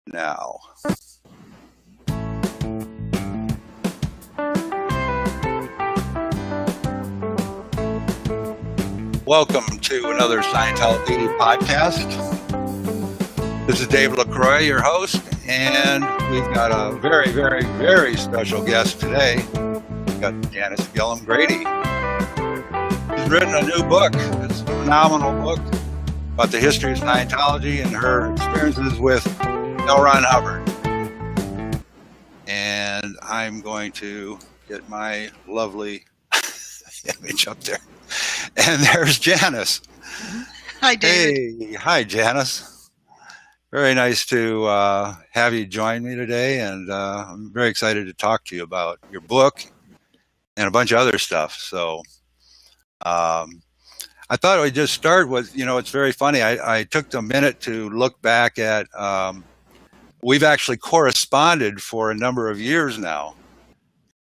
now. Welcome to another Scientolopedia podcast. This is Dave LaCroix, your host, and we've got a very, very, very special guest today. We've got Janis Gillham Grady. She's written a new book. It's a phenomenal book about the history of Scientology and her experiences with Hubbard. And I'm going to get my lovely image up there. And there's Janis. Hi, David. Hey, hi, Janis. Very nice to have you join me today, and I'm very excited to talk to you about your book and a bunch of other stuff. So I thought we'd just start with, it's very funny. I took a minute to look back at, we've actually corresponded for a number of years now.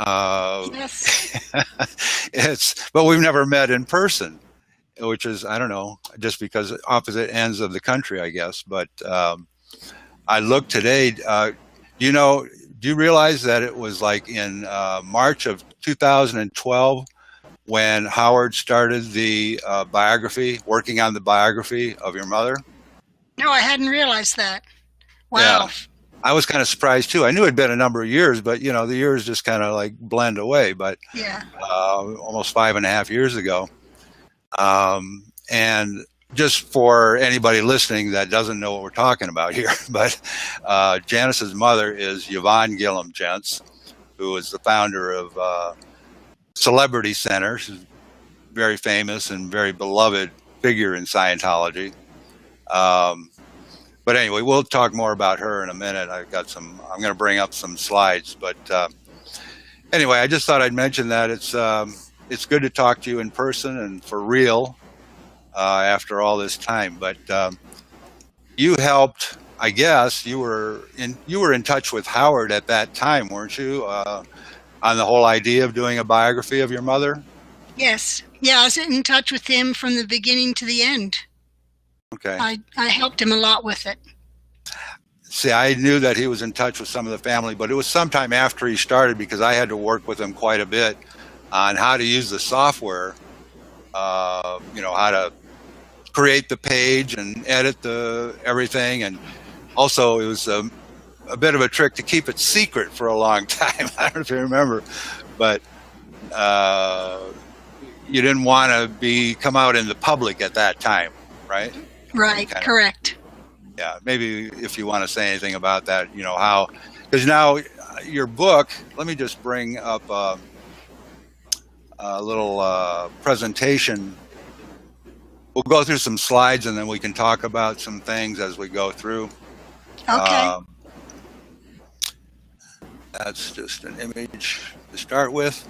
Yes. But we've never met in person, which is, I don't know, just because opposite ends of the country, I guess. But I looked today, do you realize that it was like in March of 2012 when Howard started the biography, working on the biography of your mother? No, I hadn't realized that. Wow. Yeah. I was kind of surprised too. I knew it'd been a number of years, but the years just kind of like blend away. But yeah, almost 5.5 years ago. And just for anybody listening that doesn't know what we're talking about here, but Janis's mother is Yvonne Gillham, gents, who is the founder of Celebrity Center. She's very famous and very beloved figure in Scientology. But anyway, we'll talk more about her in a minute. I'm going to bring up some slides, but anyway, I just thought I'd mention that it's good to talk to you in person and for real after all this time. But you helped, I guess, you were in touch with Howard at that time, weren't you? On the whole idea of doing a biography of your mother? Yes. Yeah, I was in touch with him from the beginning to the end. Okay. I helped him a lot with it. See, I knew that he was in touch with some of the family, but it was sometime after he started because I had to work with him quite a bit on how to use the software, how to create the page and edit everything. And also it was a bit of a trick to keep it secret for a long time. I don't know if you remember, but you didn't want to come out in the public at that time, right? Right, correct. Yeah, maybe if you want to say anything about that, how, because now your book, let me just bring up a little presentation. We'll go through some slides and then we can talk about some things as we go through. Okay. That's just an image to start with.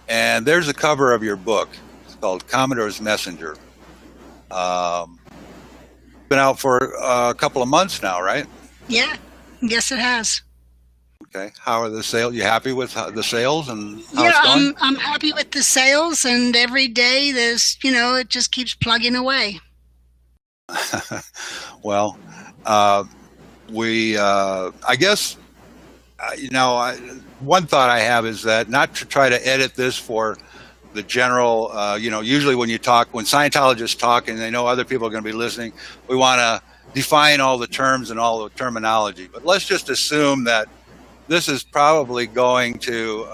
And there's a cover of your book. It's called Commodore's Messenger. Been out for a couple of months now, right? Yeah, yes it has. Okay, how are the sales? You happy with the sales and how it's going? Yeah, I'm happy with the sales, and every day there's, it just keeps plugging away. Well, I guess, one thought I have is that not to try to edit this for the general, usually when Scientologists talk and they know other people are going to be listening, we want to define all the terms and all the terminology. But let's just assume that this is probably going to,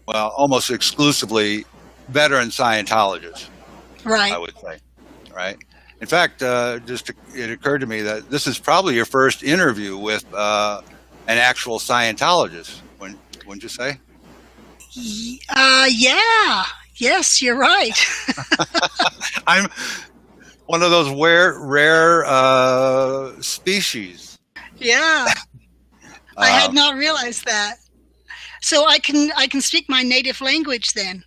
almost exclusively veteran Scientologists. Right. I would say, right? In fact, it occurred to me that this is probably your first interview with an actual Scientologist, wouldn't you say? Yeah. Yes, you're right. I'm one of those rare species. Yeah. I had not realized that. So I can speak my native language then.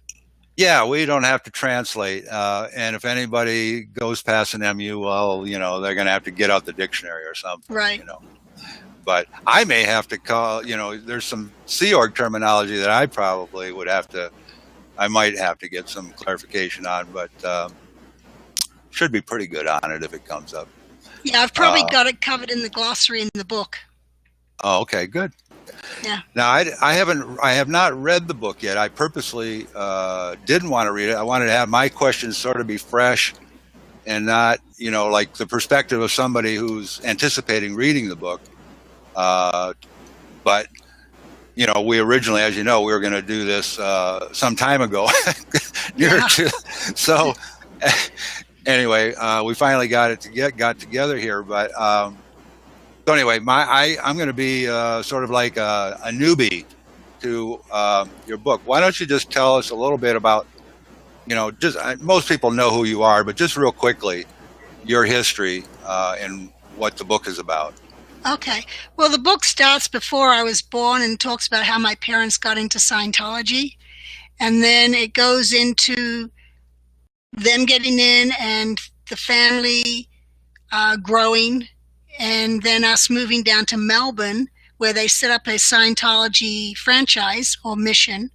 Yeah, we don't have to translate. And if anybody goes past an MU, well, they're going to have to get out the dictionary or something. Right. But I may have to call, there's some Sea Org terminology that I probably might have to get some clarification on, but should be pretty good on it if it comes up. Yeah, I've probably got it covered in the glossary in the book. Oh, okay, good. Yeah. Now, I have not read the book yet. I purposely didn't want to read it. I wanted to have my questions sort of be fresh and not, like the perspective of somebody who's anticipating reading the book. But, we originally, as you know, we were going to do this some time ago, So anyway, we finally got together here. But so anyway, I'm going to be sort of like a newbie to your book. Why don't you just tell us a little bit about, most people know who you are, but just real quickly, your history and what the book is about. Okay. Well, the book starts before I was born and talks about how my parents got into Scientology. And then it goes into them getting in and the family growing, and then us moving down to Melbourne, where they set up a Scientology franchise or mission.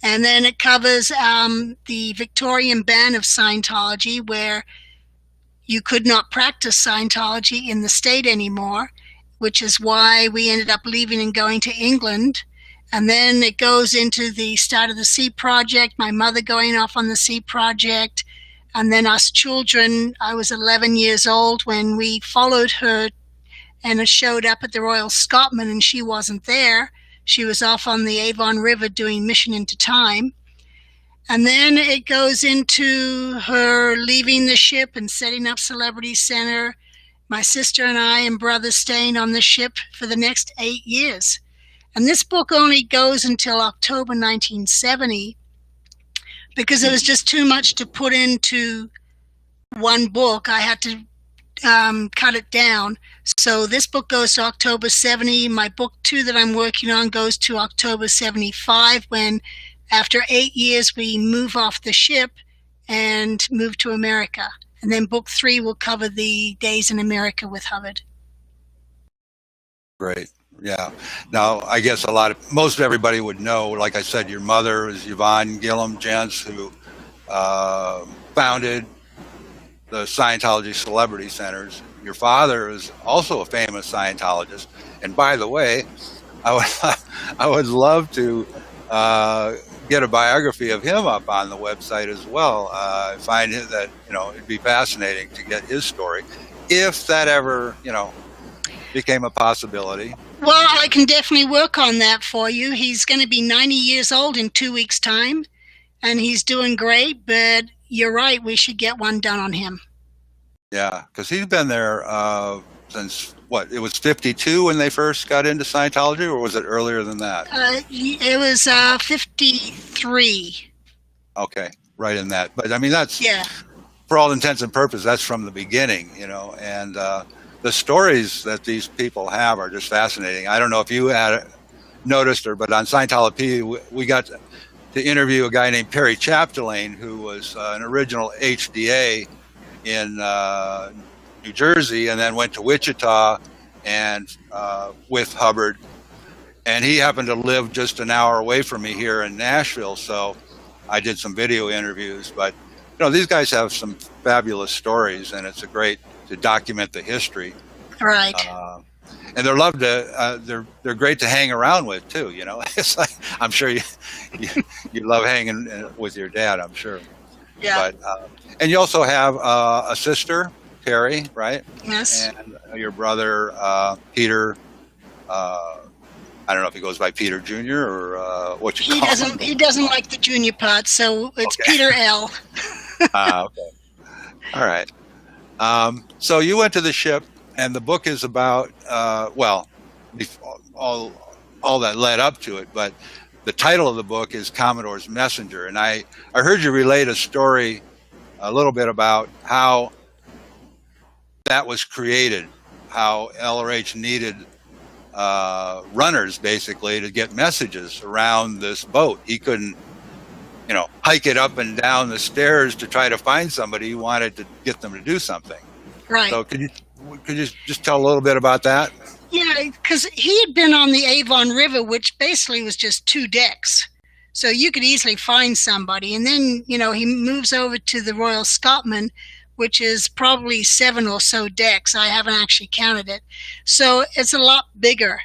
And then it covers the Victorian ban of Scientology, where you could not practice Scientology in the state anymore, which is why we ended up leaving and going to England. And then it goes into the start of the Sea Project, my mother going off on the Sea Project, and then us children. I was 11 years old when we followed her and showed up at the Royal Scotsman, and she wasn't there. She was off on the Avon River doing Mission into Time. And then it goes into her leaving the ship and setting up Celebrity Center, my sister and I and brother staying on the ship for the next 8 years. And this book only goes until October 1970 because it was just too much to put into one book. I had to cut it down. So this book goes to October 70. My book 2 that I'm working on goes to October 75, when after 8 years we move off the ship and move to America. And then book 3 will cover the days in America with Hubbard. Great. Yeah. Now, I guess most everybody would know, like I said, your mother is Yvonne Gillham Gents, who founded the Scientology Celebrity Centers. Your father is also a famous Scientologist. And by the way, I would love to get a biography of him up on the website as well. I find that, it'd be fascinating to get his story, if that ever, became a possibility. Well, I can definitely work on that for you. He's going to be 90 years old in 2 weeks' time, and he's doing great, but you're right, we should get one done on him. Yeah, because he's been there since, it was 52 when they first got into Scientology, or was it earlier than that? It was 53. Okay, right in that. But I mean, that's, yeah, for all intents and purposes, that's from the beginning, and the stories that these people have are just fascinating. I don't know if you had noticed but on Scientolopedia, we got to interview a guy named Perry Chapdelaine, who was an original HDA in New Jersey, and then went to Wichita and with Hubbard. And he happened to live just an hour away from me here in Nashville, so I did some video interviews. But these guys have some fabulous stories, and it's great to document the history. Right. And they're loved to. They're great to hang around with too. It's like, I'm sure you love hanging with your dad, I'm sure. Yeah. But and you also have a sister, Terry, right? Yes. And your brother, Peter. I don't know if he goes by Peter Jr. or what you call him. He doesn't like the junior part, so it's okay. Peter L. Okay. All right. So you went to the ship, and the book is about, all that led up to it, but the title of the book is Commodore's Messenger. And I heard you relate a story a little bit about how that was created, how LRH needed runners, basically, to get messages around this boat. He couldn't, hike it up and down the stairs to try to find somebody. He wanted to get them to do something. Right. So could you just tell a little bit about that? Yeah, because he had been on the Avon River, which basically was just 2 decks. So you could easily find somebody. And then, he moves over to the Royal Scotsman, which is probably 7 or so decks. I haven't actually counted it. So it's a lot bigger.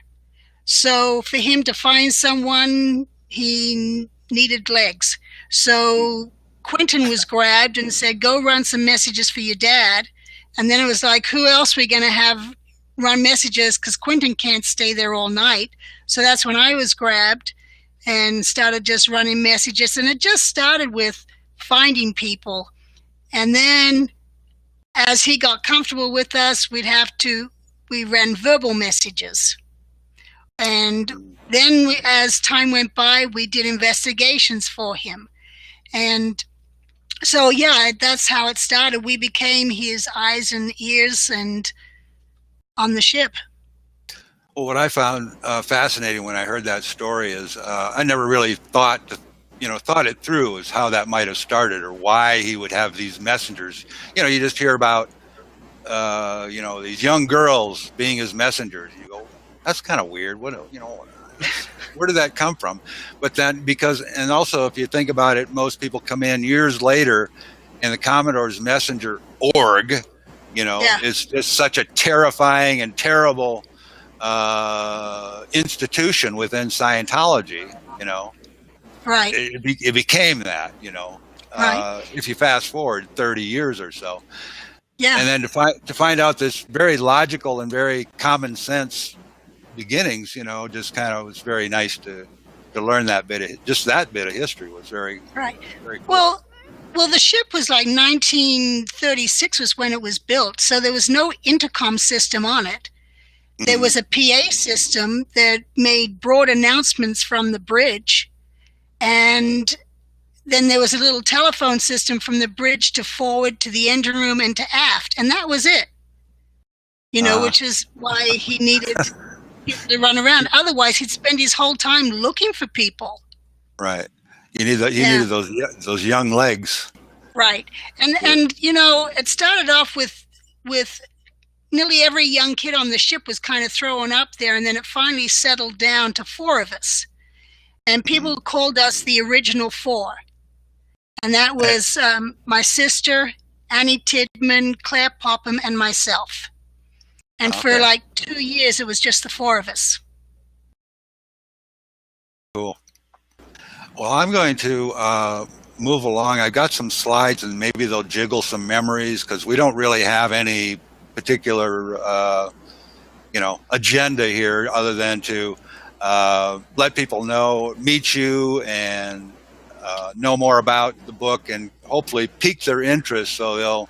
So for him to find someone, he needed legs. So Quentin was grabbed and said, go run some messages for your dad. And then it was like, who else are we going to have run messages? Because Quentin can't stay there all night. So that's when I was grabbed and started just running messages. And it just started with finding people. And then as he got comfortable with us, we ran verbal messages. And then as time went by, we did investigations for him. And so, yeah, that's how it started. We became his eyes and ears and on the ship. Well, what I found fascinating when I heard that story is I never really thought it through as how that might have started or why he would have these messengers. You just hear about, these young girls being his messengers. You go, that's kind of weird. Where did that come from? But then and also if you think about it, most people come in years later and the Commodore's messenger org, is just such a terrifying and terrible institution within Scientology, Right. It became that, Right. If you fast forward 30 years or so. Yeah. And then to find out this very logical and very common sense beginnings, just kind of was very nice to learn that bit of history was very, right. Very cool. Well, the ship was like 1936 was when it was built. So there was no intercom system on it. There was a PA system that made broad announcements from the bridge. And then there was a little telephone system from the bridge to forward to the engine room and to aft. And that was it, which is why he needed people to run around. Otherwise, he'd spend his whole time looking for people. Right. You needed those young legs. Right. And it started off with nearly every young kid on the ship was kind of thrown up there, and then it finally settled down to 4 of us. And people called us the original 4. And that was my sister, Annie Tidman, Claire Popham, and myself. And for like 2 years, it was just the 4 of us. Cool. Well, I'm going to move along. I've got some slides, and maybe they'll jiggle some memories because we don't really have any particular, agenda here other than to let people meet you, and know more about the book, and hopefully pique their interest so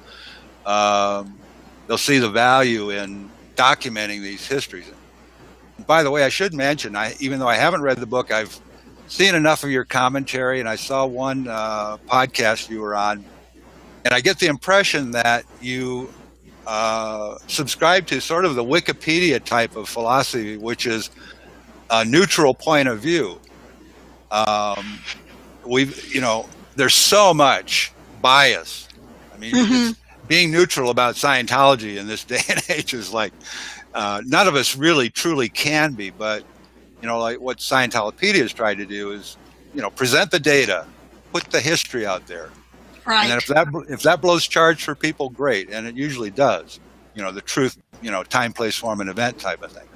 they'll see the value in documenting these histories. By the way, I should mention, even though I haven't read the book, I've seen enough of your commentary, and I saw one podcast you were on, and I get the impression that you subscribe to sort of the Wikipedia type of philosophy, which is a neutral point of view. There's so much bias. I mean, being neutral about Scientology in this day and age is like, none of us really truly can be, but like what Scientolopedia has tried to do is, present the data, put the history out there. Right. And if that blows charge for people, great. And it usually does, the truth, time, place, form, and event type of thing.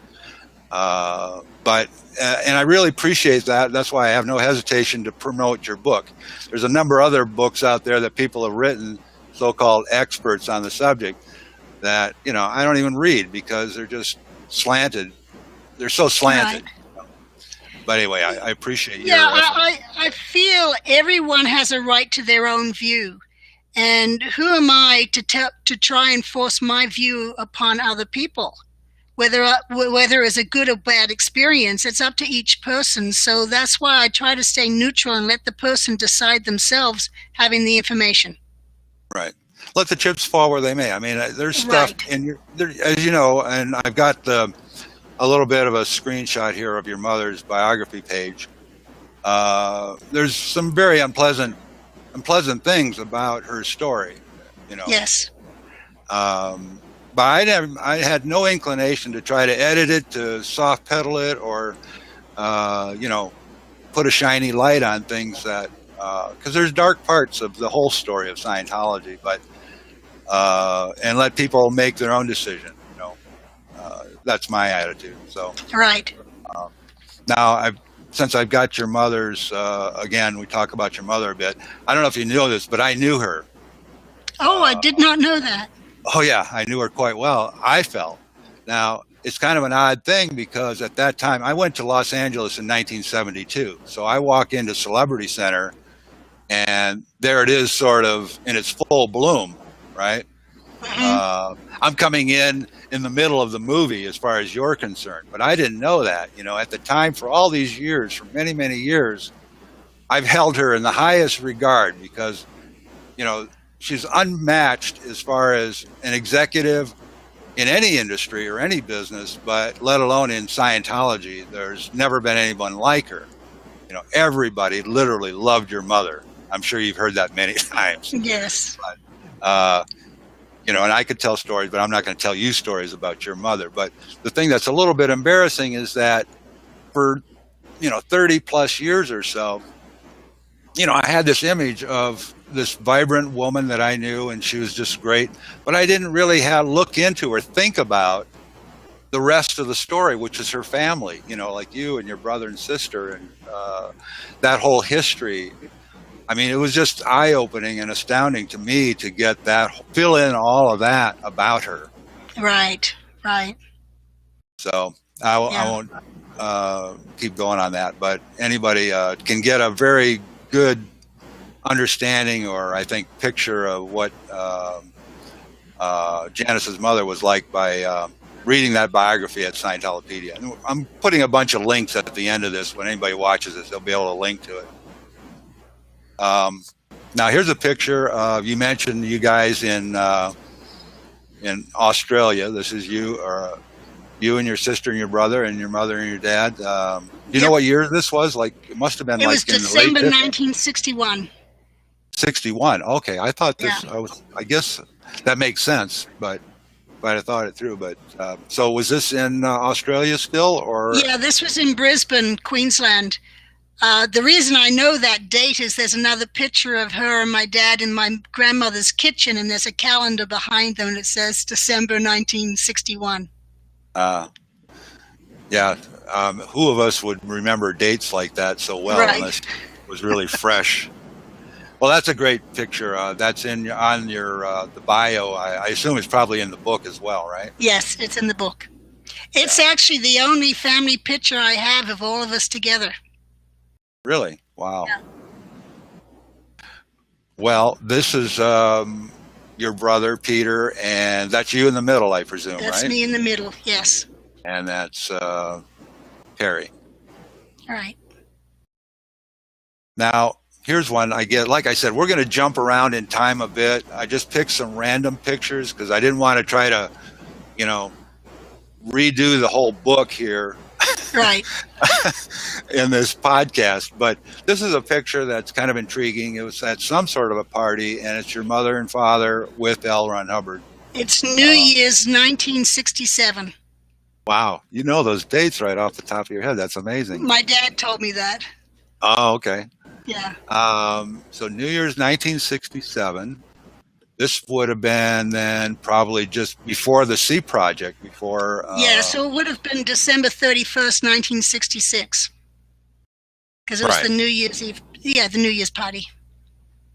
But I really appreciate that. That's why I have no hesitation to promote your book. There's a number of other books out there that people have written, so-called experts on the subject, that, I don't even read because they're just slanted. They're so slanted. Right. But anyway, I appreciate your I feel everyone has a right to their own view. And who am I to try and force my view upon other people? Whether it's a good or bad experience, it's up to each person. So that's why I try to stay neutral and let the person decide themselves, having the information. Right. Let the chips fall where they may. I mean, there's stuff, and as you know, and I've got a little bit of a screenshot here of your mother's biography page. There's some very unpleasant things about her story, Yes. But I had no inclination to try to edit it, to soft pedal it, or put a shiny light on things that because there's dark parts of the whole story of Scientology. But and let people make their own decision. That's my attitude. So Right. now, since I've got your mother's, again, we talk about your mother a bit. I don't know if you know this, but I knew her. Oh, I did not know that. Oh, yeah, I knew her quite well, I felt. Now, it's kind of an odd thing because at that time, I went to Los Angeles in 1972. So I walk into Celebrity Center, and there it is sort of in its full bloom, right? I'm coming in the middle of the movie as far as you're concerned, but I didn't know that. At the time, for all these years, for many, many years, I've held her in the highest regard because, she's unmatched as far as an executive in any industry or any business, but let alone in Scientology. There's never been anyone like her. Everybody literally loved your mother. I'm sure you've heard that many times. Yes. But, and I could tell stories, but I'm not going to tell you stories about your mother. But the thing that's a little bit embarrassing is that for, 30 plus years or so, I had this image of this vibrant woman that I knew, and she was just great. But I didn't really look into or think about the rest of the story, which is her family, like you and your brother and sister, and that whole history. I mean, it was just eye-opening and astounding to me to get that, fill in all of that about her. Right. So I won't keep going on that, but anybody can get a very good understanding or, I think, picture of what Janis's mother was like by reading that biography at Scientolopedia. And I'm putting a bunch of links at the end of this. When anybody watches this, they'll be able to link to it. Now here's a picture of, you mentioned you guys in Australia. This is you and your sister and your brother and your mother and your dad. Do you know what year this was? Like, it must have been was in December the late 1961. 61. Okay, I thought this. Yeah. I guess that makes sense, but I thought it through. But so was this in Australia still, or? Yeah, this was in Brisbane, Queensland. The reason I know that date is there's another picture of her and my dad in my grandmother's kitchen, and there's a calendar behind them, and it says December 1961. Yeah. Who of us would remember dates like that so well, unless it was really fresh? Well, that's a great picture. That's on your the bio. I assume it's probably in the book as well, right? Yes, it's in the book. It's actually the only family picture I have of all of us together. Really? Wow. Yeah. Well, this is your brother, Peter, and that's you in the middle, I presume, right? That's me in the middle, yes. And that's Terry. All right. Now, here's one I get. Like I said, we're going to jump around in time a bit. I just picked some random pictures because I didn't want to try to, redo the whole book here. Right. In this podcast, but this is a picture that's kind of intriguing. It was at some sort of a party, and it's your mother and father with L. Ron Hubbard. It's New Year's 1967. Wow, you know those dates right off the top of your head. That's amazing. My dad told me that. Oh, okay. Yeah. So New Year's 1967. This would have been then probably just before the Sea Project, before... so it would have been December 31st, 1966. Because it was the New Year's Eve. Yeah, the New Year's party.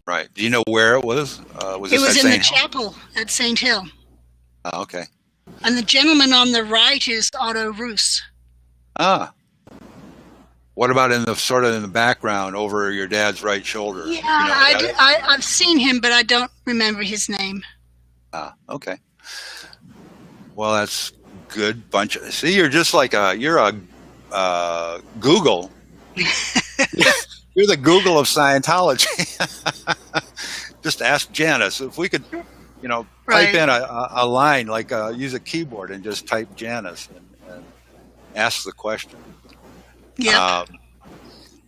Right. Do you know where it was? It was in the chapel at St. Hill. Oh, okay. And the gentleman on the right is Otto Roos. Ah. What about in the background over your dad's right shoulder? Yeah, I've seen him, but I don't remember his name. Ah, okay. Well, that's good bunch. See, you're just like you're a Google. You're the Google of Scientology. Just ask Janis if we could, type in a line, like use a keyboard and just type Janis and ask the question. Yeah.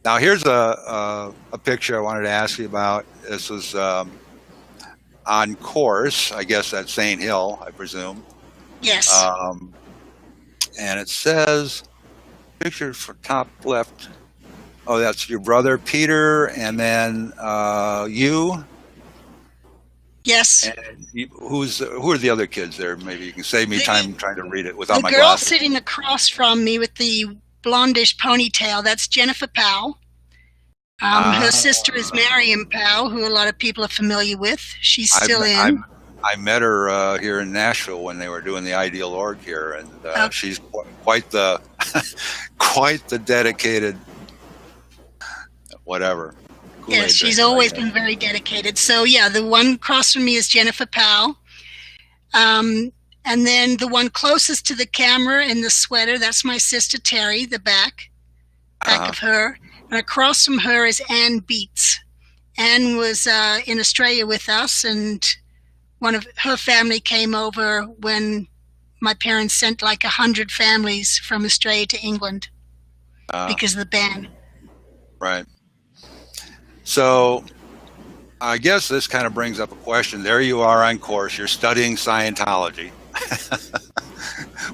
Now here's a picture I wanted to ask you about. This was on course, I guess, at St. Hill, I presume. Yes. And it says, picture for top left. Oh, that's your brother Peter, and then you. Yes. And who are the other kids there? Maybe you can save me time trying to read it without my The girl glasses. sitting across from me with the blondish ponytail, that's Jennifer Powell. Her sister is Marion Powell, who a lot of people are familiar with. She's still in. I met her here in Nashville when they were doing the Ideal Org here, and she's quite the quite the dedicated whatever. Yes, she's always been very dedicated. So yeah, the one across from me is Jennifer Powell. And then the one closest to the camera in the sweater, that's my sister Terry, the back of her. And across from her is Ann Beats. Ann was in Australia with us, and one of her family came over when my parents sent like 100 families from Australia to England because of the ban. Right. So I guess this kind of brings up a question. There you are on course. You're studying Scientology.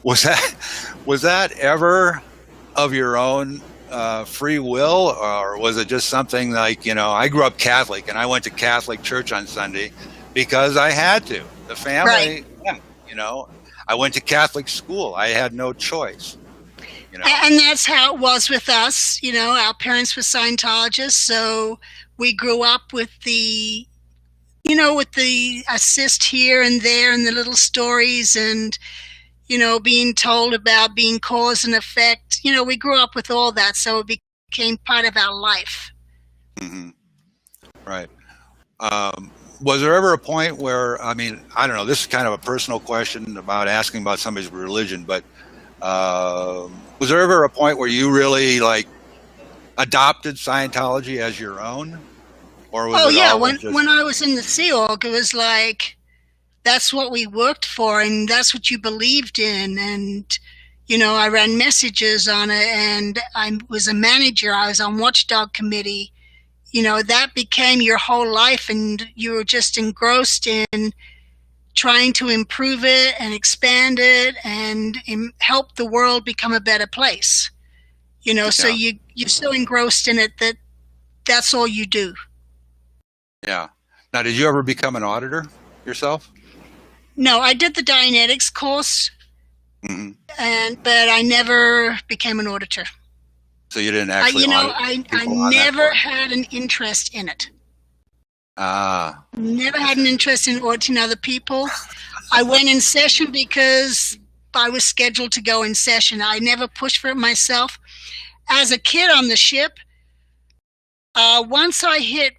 Was that ever of your own free will, or was it just something like, I grew up Catholic and I went to Catholic church on Sunday because I had to. The family, I went to Catholic school. I had no choice. And that's how it was with us. Our parents were Scientologists, so we grew up with the assist here and there and the little stories and, being told about being cause and effect. We grew up with all that, so it became part of our life. Mm-hmm. Right. Was there ever a point where, I don't know, this is kind of a personal question about asking about somebody's religion, but was there ever a point where you really adopted Scientology as your own? Or was when I was in the Sea Org, it was like, that's what we worked for and that's what you believed in. And, I ran messages on it and I was a manager. I was on Watchdog Committee. That became your whole life and you were just engrossed in trying to improve it and expand it and help the world become a better place. So you're so engrossed in it that's all you do. Yeah. Now, did you ever become an auditor yourself? No, I did the Dianetics course, but I never became an auditor. So you didn't actually audit I never had an interest in it. Never had an interest in auditing other people. I went in session because I was scheduled to go in session. I never pushed for it myself. As a kid on the ship, once I hit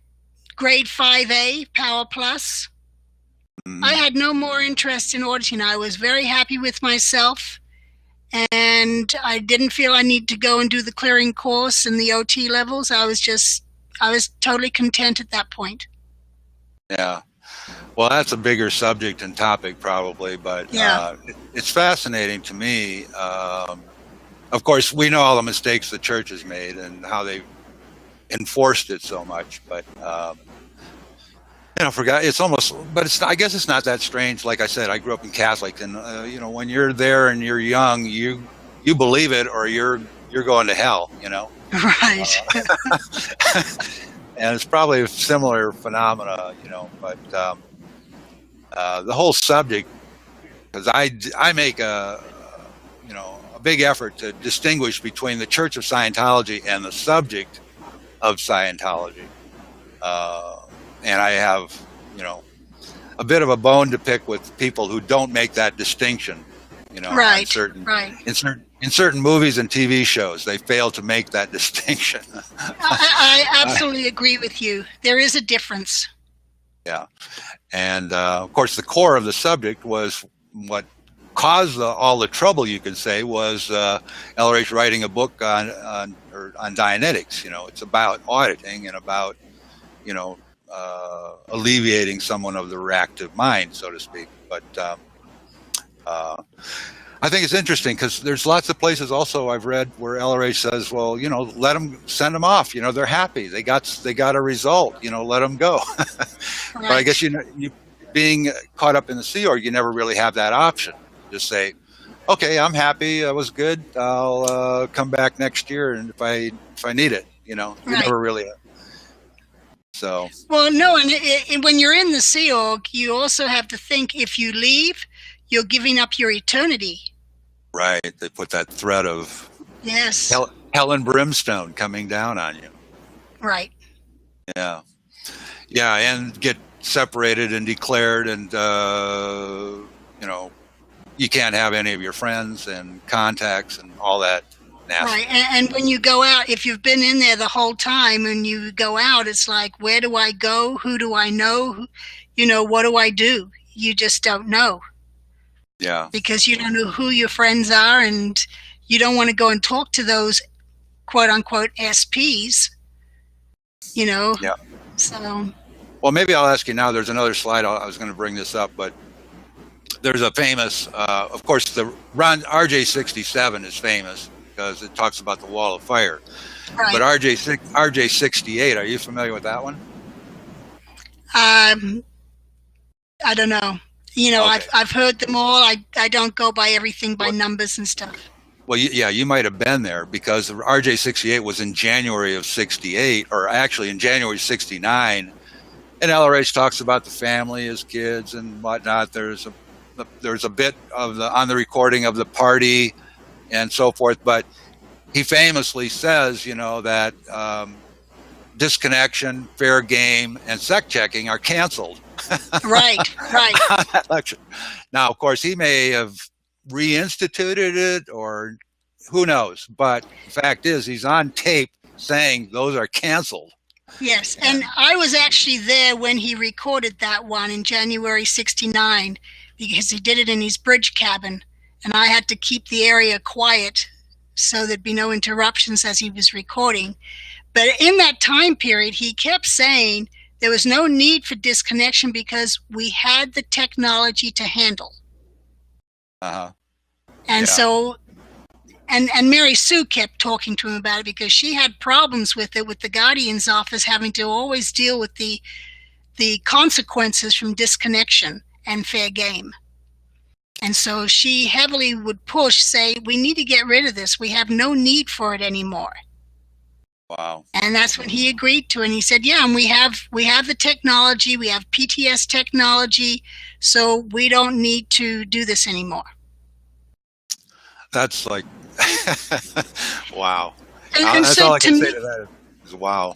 grade 5A, Power Plus, I had no more interest in auditing. I was very happy with myself, and I didn't feel I needed to go and do the clearing course and the OT levels. I was totally content at that point. Yeah. Well, that's a bigger subject and topic probably, but it's fascinating to me. Of course, we know all the mistakes the church has made and how they enforced it so much, but it's almost, but I guess it's not that strange. Like I said, I grew up in Catholic, and when you're there and you're young, you believe it or you're going to hell. Right. And it's probably a similar phenomena, but the whole subject, because I make a big effort to distinguish between the Church of Scientology and the subject of Scientology. And I have, a bit of a bone to pick with people who don't make that distinction, right, in certain movies and TV shows, they fail to make that distinction. I absolutely agree with you. There is a difference. Yeah. And of course, the core of the subject was what caused all the trouble, you could say, was LRH writing a book on Dianetics. It's about auditing and about, alleviating someone of the reactive mind, so to speak. But I think it's interesting because there's lots of places also I've read where LRH says, well, send them off. They're happy. They got a result. Let them go. Right. But I guess you being caught up in the Sea Org, you never really have that option. Just say, okay, I'm happy. That was good. I'll come back next year, and if I need it, you right. never really. So, well, no, and when you're in the Sea Org, you also have to think if you leave, you're giving up your eternity. right. They put that threat of Yes. hell and brimstone coming down on you. Right. Yeah. Yeah, and get separated and declared, and you know, you can't have any of your friends and contacts and all that nasty. Right. And when you go out, if you've been in there the whole time and you go out, it's like, where do I go? Who do I know? You know, what do I do? You just don't know. Yeah. Because you don't know who your friends are, and you don't want to go and talk to those quote unquote SPs, you know. Yeah. So. Well, maybe I'll ask you now. There's another slide. I was going to bring this up, but there's a famous, of course, the RJ67 is famous because it talks about the wall of fire. Right. But RJ68, are you familiar with that one? I don't know. You know, Okay. I've heard them all. I don't go by everything by numbers and stuff. Well, yeah, you might have been there because RJ68 was in January of 68, or actually in January 69. And LRH talks about the family, his kids and whatnot. There's a bit of on the recording of the party and so forth. But he famously says, you know, that disconnection, fair game, and sec checking are canceled. Right. On that lecture. Now, of course, he may have reinstituted it, or who knows. But the fact is, he's on tape saying those are canceled. Yes, and I was actually there when he recorded that one in January 69, because he did it in his bridge cabin, and I had to keep the area quiet so there'd be no interruptions as he was recording. But in that time period, he kept saying there was no need for disconnection because we had the technology to handle. Uh-huh. And so, and Mary Sue kept talking to him about it because she had problems with it, with the Guardian's office having to always deal with the consequences from disconnection and fair game. And so she heavily would push, say, we need to get rid of this. We have no need for it anymore. Wow. And that's what he agreed to. And he said, yeah, and we have the technology, we have PTS technology, so we don't need to do this anymore. That's like, wow. And that's so all I can to say me, to that is wow.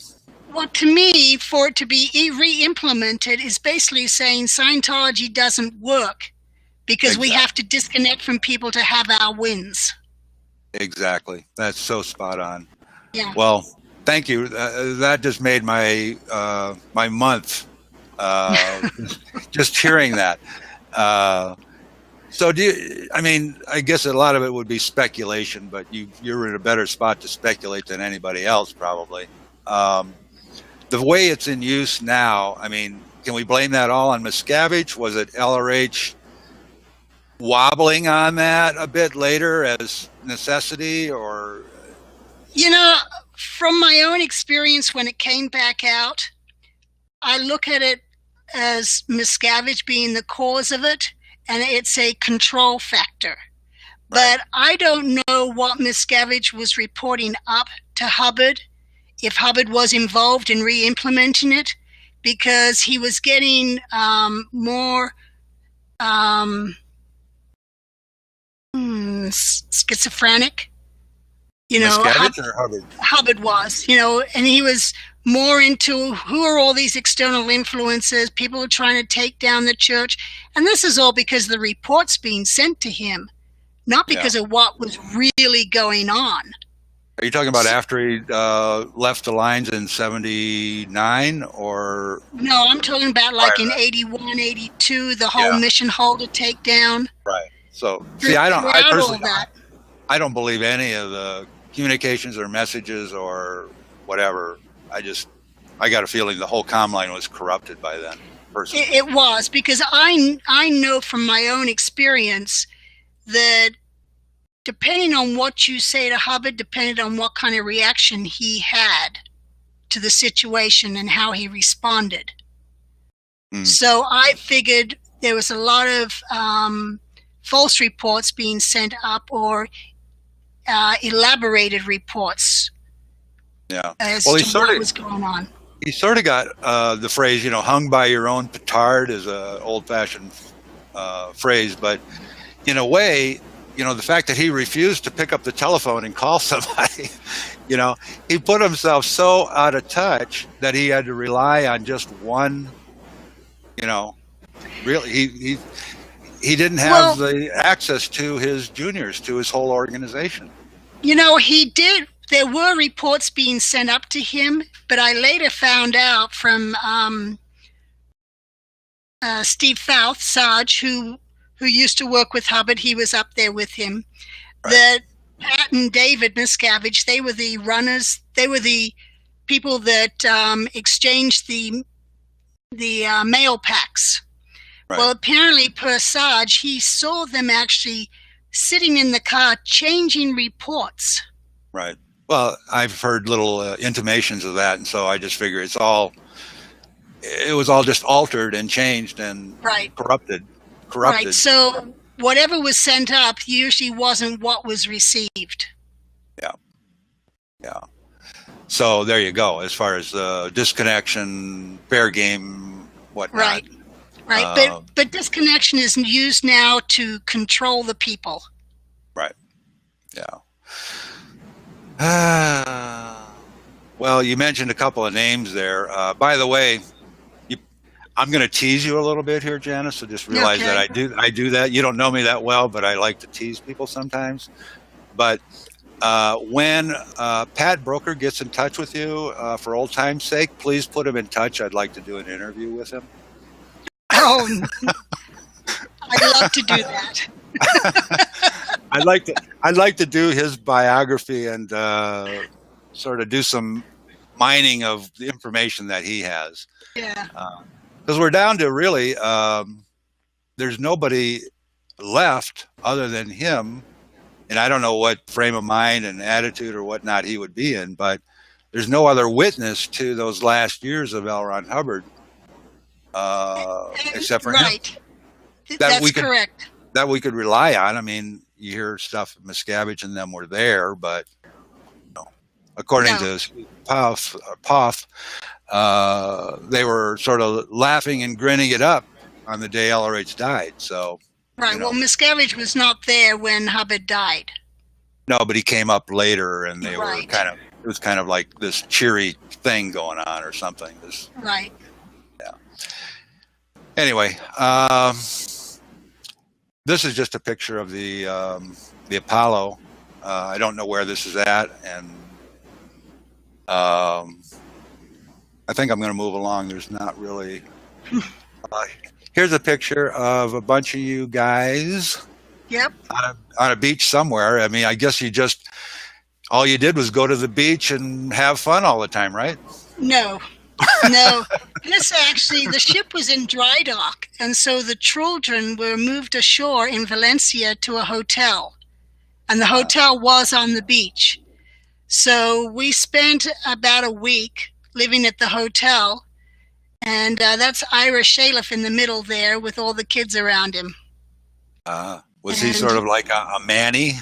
well, to me, for it to be re-implemented is basically saying Scientology doesn't work because we have to disconnect from people to have our wins. Exactly. That's so spot on. Yeah. Well, thank you. That just made my my month. Just hearing that. So I mean, I guess a lot of it would be speculation, but you're in a better spot to speculate than anybody else, probably. The way it's in use now, I mean, can we blame that all on Miscavige? Was it LRH wobbling on that a bit later as necessity, or? You know, from my own experience when it came back out, I look at it as Miscavige being the cause of it, and it's a control factor. Right. But I don't know what Miscavige was reporting up to Hubbard, if Hubbard was involved in re-implementing it, because he was getting more schizophrenic. You know, Miscavige or Hubbard? Hubbard was, you know, and he was more into who are all these external influences, people are trying to take down the church. And this is all because the reports being sent to him, not because of what was really going on. Are you talking about after he left the lines in 79 or? No, I'm talking about like in 81, 82, the whole mission holder takedown. Right. So, see, I personally, I don't believe any of the communications or messages or whatever. I got a feeling the whole comm line was corrupted by then. Personally. It was, because I know from my own experience that depending on what you say to Hubbard, depending on what kind of reaction he had to the situation and how he responded. So I figured there was a lot of false reports being sent up, or elaborated reports. Yeah. As to what was going on. he sort of got the phrase, hung by your own petard is a old-fashioned phrase, but in a way, the fact that he refused to pick up the telephone and call somebody, he put himself so out of touch that he had to rely on just one, really, he didn't have the access to his juniors, to his whole organization. He did. There were reports being sent up to him, but I later found out from Steve Foust, Sarge, who used to work with Hubbard, he was up there with him, Right. that Pat and David Miscavige, they were the runners, they were the people that exchanged the mail packs. Right. Well, apparently, per Sarge, he saw them actually sitting in the car changing reports. Right. Well, I've heard little intimations of that, and so I just figure it was all just altered and changed and Right. corrupted. Right. So whatever was sent up usually wasn't what was received. Yeah. So there you go. As far as disconnection, fair game, whatnot. Right. But disconnection is used now to control the people. Right. Yeah. Well, you mentioned a couple of names there. By the way, I'm going to tease you a little bit here, Janis. So just realize that I do that. You don't know me that well, but I like to tease people sometimes. But when Pat Broeker gets in touch with you, for old time's sake, please put him in touch. I'd like to do an interview with him. Oh, I'd love to do that. I'd like to do his biography and sort of do some mining of the information that he has. Yeah. Because we're down to really, there's nobody left other than him, and I don't know what frame of mind and attitude or whatnot he would be in, but there's no other witness to those last years of L. Ron Hubbard except for him. Right. That's correct. That we could rely on. I mean, you hear stuff, Miscavige and them were there, but according to Puff, they were sort of laughing and grinning it up on the day LRH died. So right. Well, Miscavige was not there when Hubbard died. No, but he came up later, and they were it was kind of like this cheery thing going on or something. Right. Yeah. Anyway, this is just a picture of the Apollo. I don't know where this is at, and I think I'm going to move along. There's not really. Here's a picture of a bunch of you guys. Yep. On a beach somewhere. I mean, I guess all you did was go to the beach and have fun all the time, right? No. The ship was in dry dock, and so the children were moved ashore in Valencia to a hotel, and the hotel was on the beach. So we spent about a week living at the hotel, and that's Ira Shaliff in the middle there with all the kids around him. Was he sort of like a Manny?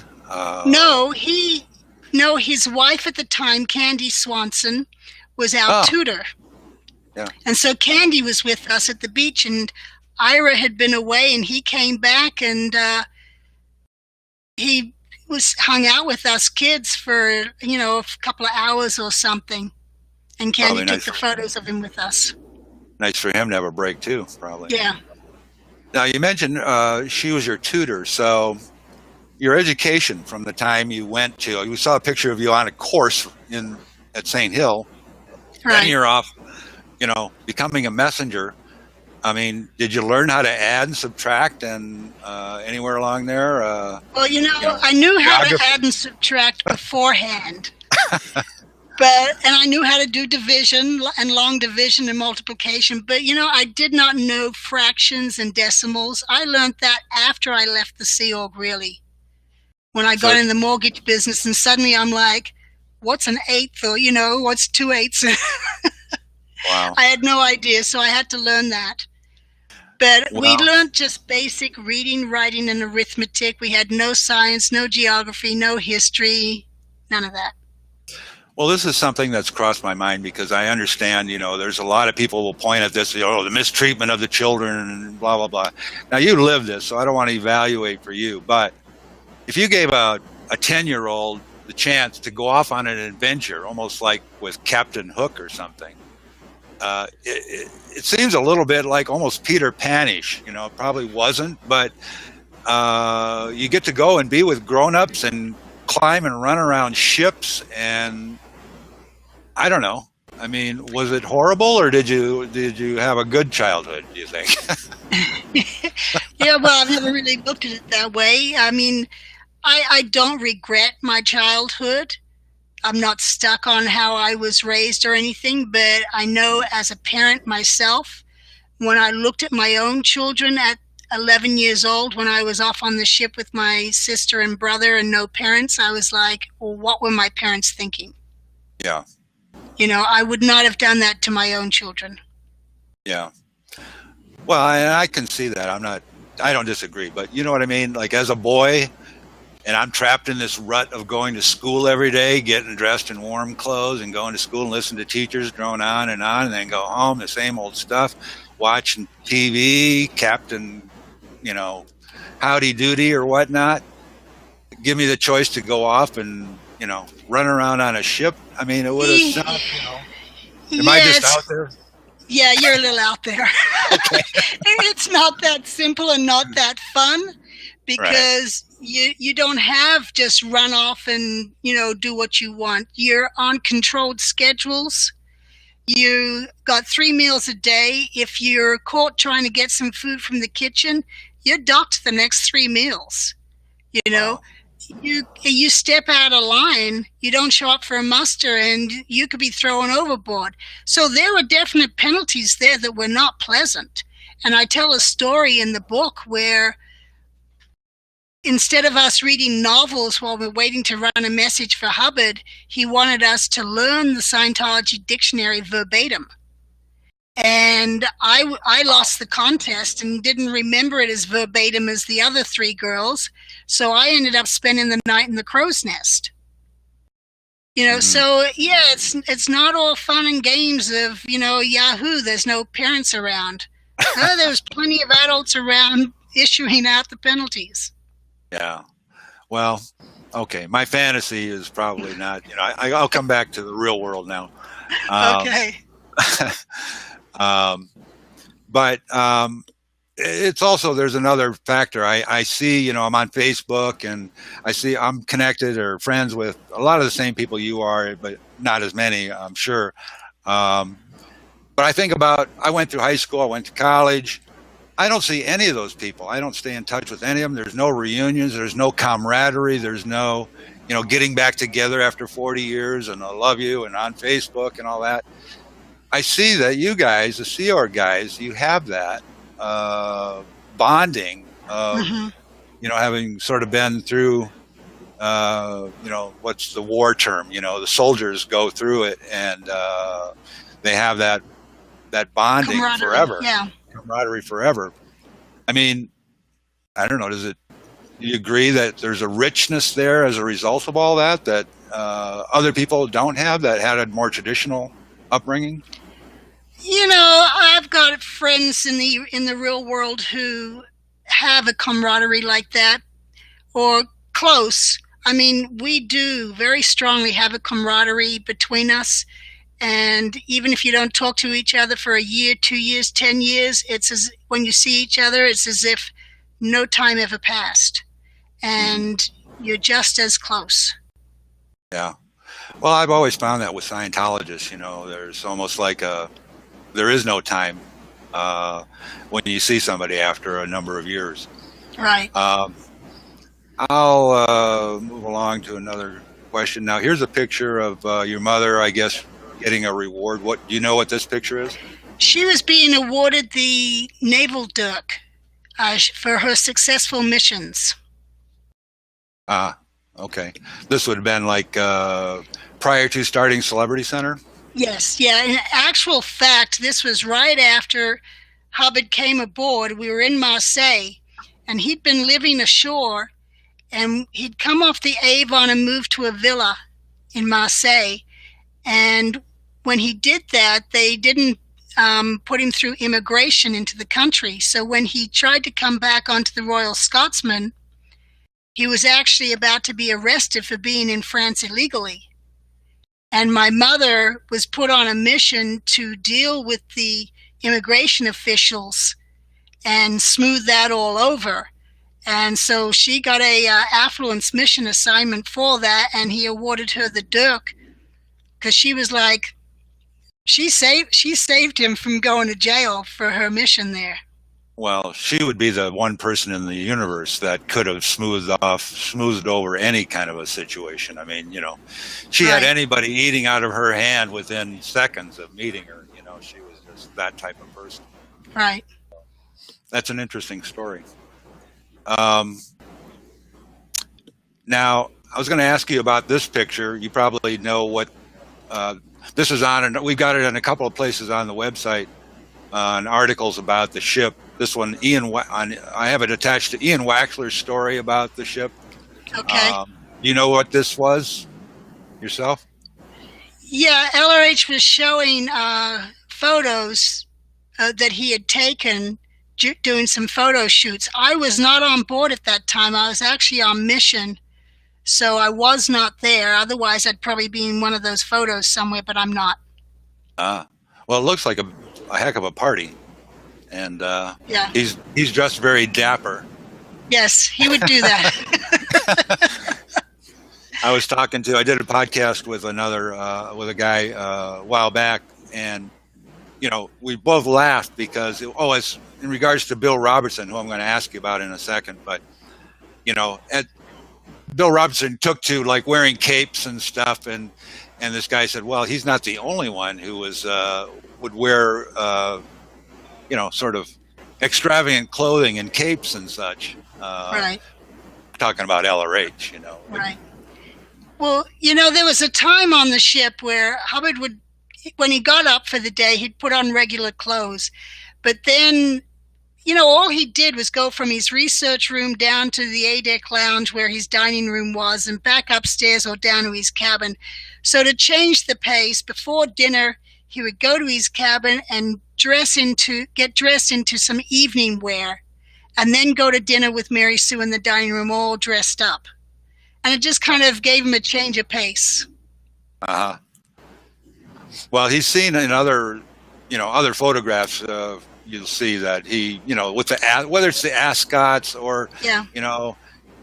No, his wife at the time, Candy Swanson, was our tutor. Yeah. And so Candy was with us at the beach, and Ira had been away, and he came back, and he hung out with us kids for, a couple of hours or something. And Candy took the photos of him with us. Nice for him to have a break too, probably. Yeah. Now, you mentioned she was your tutor, so your education from the time you went to, we saw a picture of you on a course at St. Hill, right. Then you're off, becoming a messenger. I mean, did you learn how to add and subtract and anywhere along there? Well, I knew how to add and subtract beforehand. And I knew how to do division and long division and multiplication, but I did not know fractions and decimals. I learned that after I left the Sea Org, really. When I got in the mortgage business, and suddenly I'm like, what's an eighth, or what's 2/8? Wow. I had no idea, so I had to learn that. But we learned just basic reading, writing, and arithmetic. We had no science, no geography, no history, none of that. Well, this is something that's crossed my mind because I understand, there's a lot of people will point at this, the mistreatment of the children and blah, blah, blah. Now, you live this, so I don't want to evaluate for you. But if you gave a 10-year-old the chance to go off on an adventure, almost like with Captain Hook or something, it seems a little bit like almost Peter Pan-ish. It probably wasn't, but you get to go and be with grown-ups and climb and run around ships, and I don't know. I mean, was it horrible, or did you have a good childhood, do you think? Yeah, well, I've never really looked at it that way. I mean, I don't regret my childhood. I'm not stuck on how I was raised or anything, but I know as a parent myself, when I looked at my own children at 11 years old, when I was off on the ship with my sister and brother and no parents, I was like, well, what were my parents thinking? Yeah. I would not have done that to my own children. Yeah. Well, I can see that. I don't disagree, but you know what I mean? Like, as a boy, and I'm trapped in this rut of going to school every day, getting dressed in warm clothes and going to school and listening to teachers drone on, and then go home, the same old stuff, watching TV, Captain, Howdy Doody or whatnot. Give me the choice to go off and, run around on a ship. I mean, it would have sounded, Am I just out there? Yeah, you're a little out there. Okay. It's not that simple and not that fun, because you don't have just run off and, do what you want. You're on controlled schedules. You got 3 meals a day. If you're caught trying to get some food from the kitchen, you're docked the next 3 meals. Wow. You step out of line, you don't show up for a muster, and you could be thrown overboard. So there were definite penalties there that were not pleasant. And I tell a story in the book where instead of us reading novels while we're waiting to run a message for Hubbard, he wanted us to learn the Scientology dictionary verbatim. And I lost the contest and didn't remember it as verbatim as the other 3 girls. So I ended up spending the night in the crow's nest. So yeah, it's not all fun and games of, Yahoo, there's no parents around. There was plenty of adults around issuing out the penalties. Yeah. Well, okay. My fantasy is probably not, I'll come back to the real world now. Okay. But it's also, there's another factor. I see, I'm on Facebook, and I see I'm connected or friends with a lot of the same people you are, but not as many, I'm sure. But I think about, I went through high school, I went to college. I don't see any of those people. I don't stay in touch with any of them. There's no reunions. There's no camaraderie. There's no, getting back together after 40 years and I love you and on Facebook and all that. I see that you guys, the Sea Org guys, you have that bonding of, having sort of been through, what's the war term? The soldiers go through it, and they have that bonding forever. Yeah. Camaraderie forever. I mean, I don't know. Do you agree that there's a richness there as a result of all that other people don't have, that had a more traditional upbringing? I've got friends in the real world who have a camaraderie like that, or close. I mean, we do very strongly have a camaraderie between us. And even if you don't talk to each other for a year, 2 years, 10 years, when you see each other, it's as if no time ever passed. And you're just as close. Yeah. Well, I've always found that with Scientologists, there's almost like there is no time when you see somebody after a number of years. Right. I'll move along to another question. Now, here's a picture of your mother, I guess, getting a reward. Do you know what this picture is? She was being awarded the Naval Dirk for her successful missions. Okay. This would have been like prior to starting Celebrity Center? Yes, yeah. In actual fact, this was right after Hubbard came aboard. We were in Marseille, and he'd been living ashore, and he'd come off the Avon and moved to a villa in Marseille. And when he did that, they didn't put him through immigration into the country. So when he tried to come back onto the Royal Scotsman, he was actually about to be arrested for being in France illegally. And my mother was put on a mission to deal with the immigration officials and smooth that all over. And so she got a affluence mission assignment for that, and he awarded her the Dirk because she was like, she saved him from going to jail for her mission there. Well, she would be the one person in the universe that could have smoothed over any kind of a situation. I mean, you know, she had anybody eating out of her hand within seconds of meeting her. You know, she was just that type of person. Right. That's an interesting story. Now, I was going to ask you about this picture. You probably know what this is on, and we've got it in a couple of places on the website on articles about the ship. This one, I have it attached to Ian Waxler's story about the ship. Okay. You know what this was yourself? Yeah, LRH was showing photos that he had taken doing some photo shoots. I was not on board at that time. I was actually on mission, so I was not there. Otherwise, I'd probably be in one of those photos somewhere, but I'm not. Well, it looks like a heck of a party. And yeah, he's dressed very dapper. Yes, he would do that. I did a podcast with a guy a while back, and you know, we both laughed because it's in regards to Bill Robertson, who I'm going to ask you about in a second. But you know, Bill Robertson took to like wearing capes and stuff, and this guy said, well, he's not the only one who would wear you know, sort of extravagant clothing and capes and such. Right. Talking about LRH, you know. Right. Well, you know, there was a time on the ship where Hubbard would, when he got up for the day, he'd put on regular clothes. But then, you know, all he did was go from his research room down to the aide lounge where his dining room was and back upstairs or down to his cabin. So to change the pace, before dinner, he would go to his cabin and get dressed into some evening wear, and then go to dinner with Mary Sue in the dining room all dressed up. And it just kind of gave him a change of pace. Uh-huh. Well, he's seen in other photographs, you'll see that he, you know, with whether it's the ascots or, you know,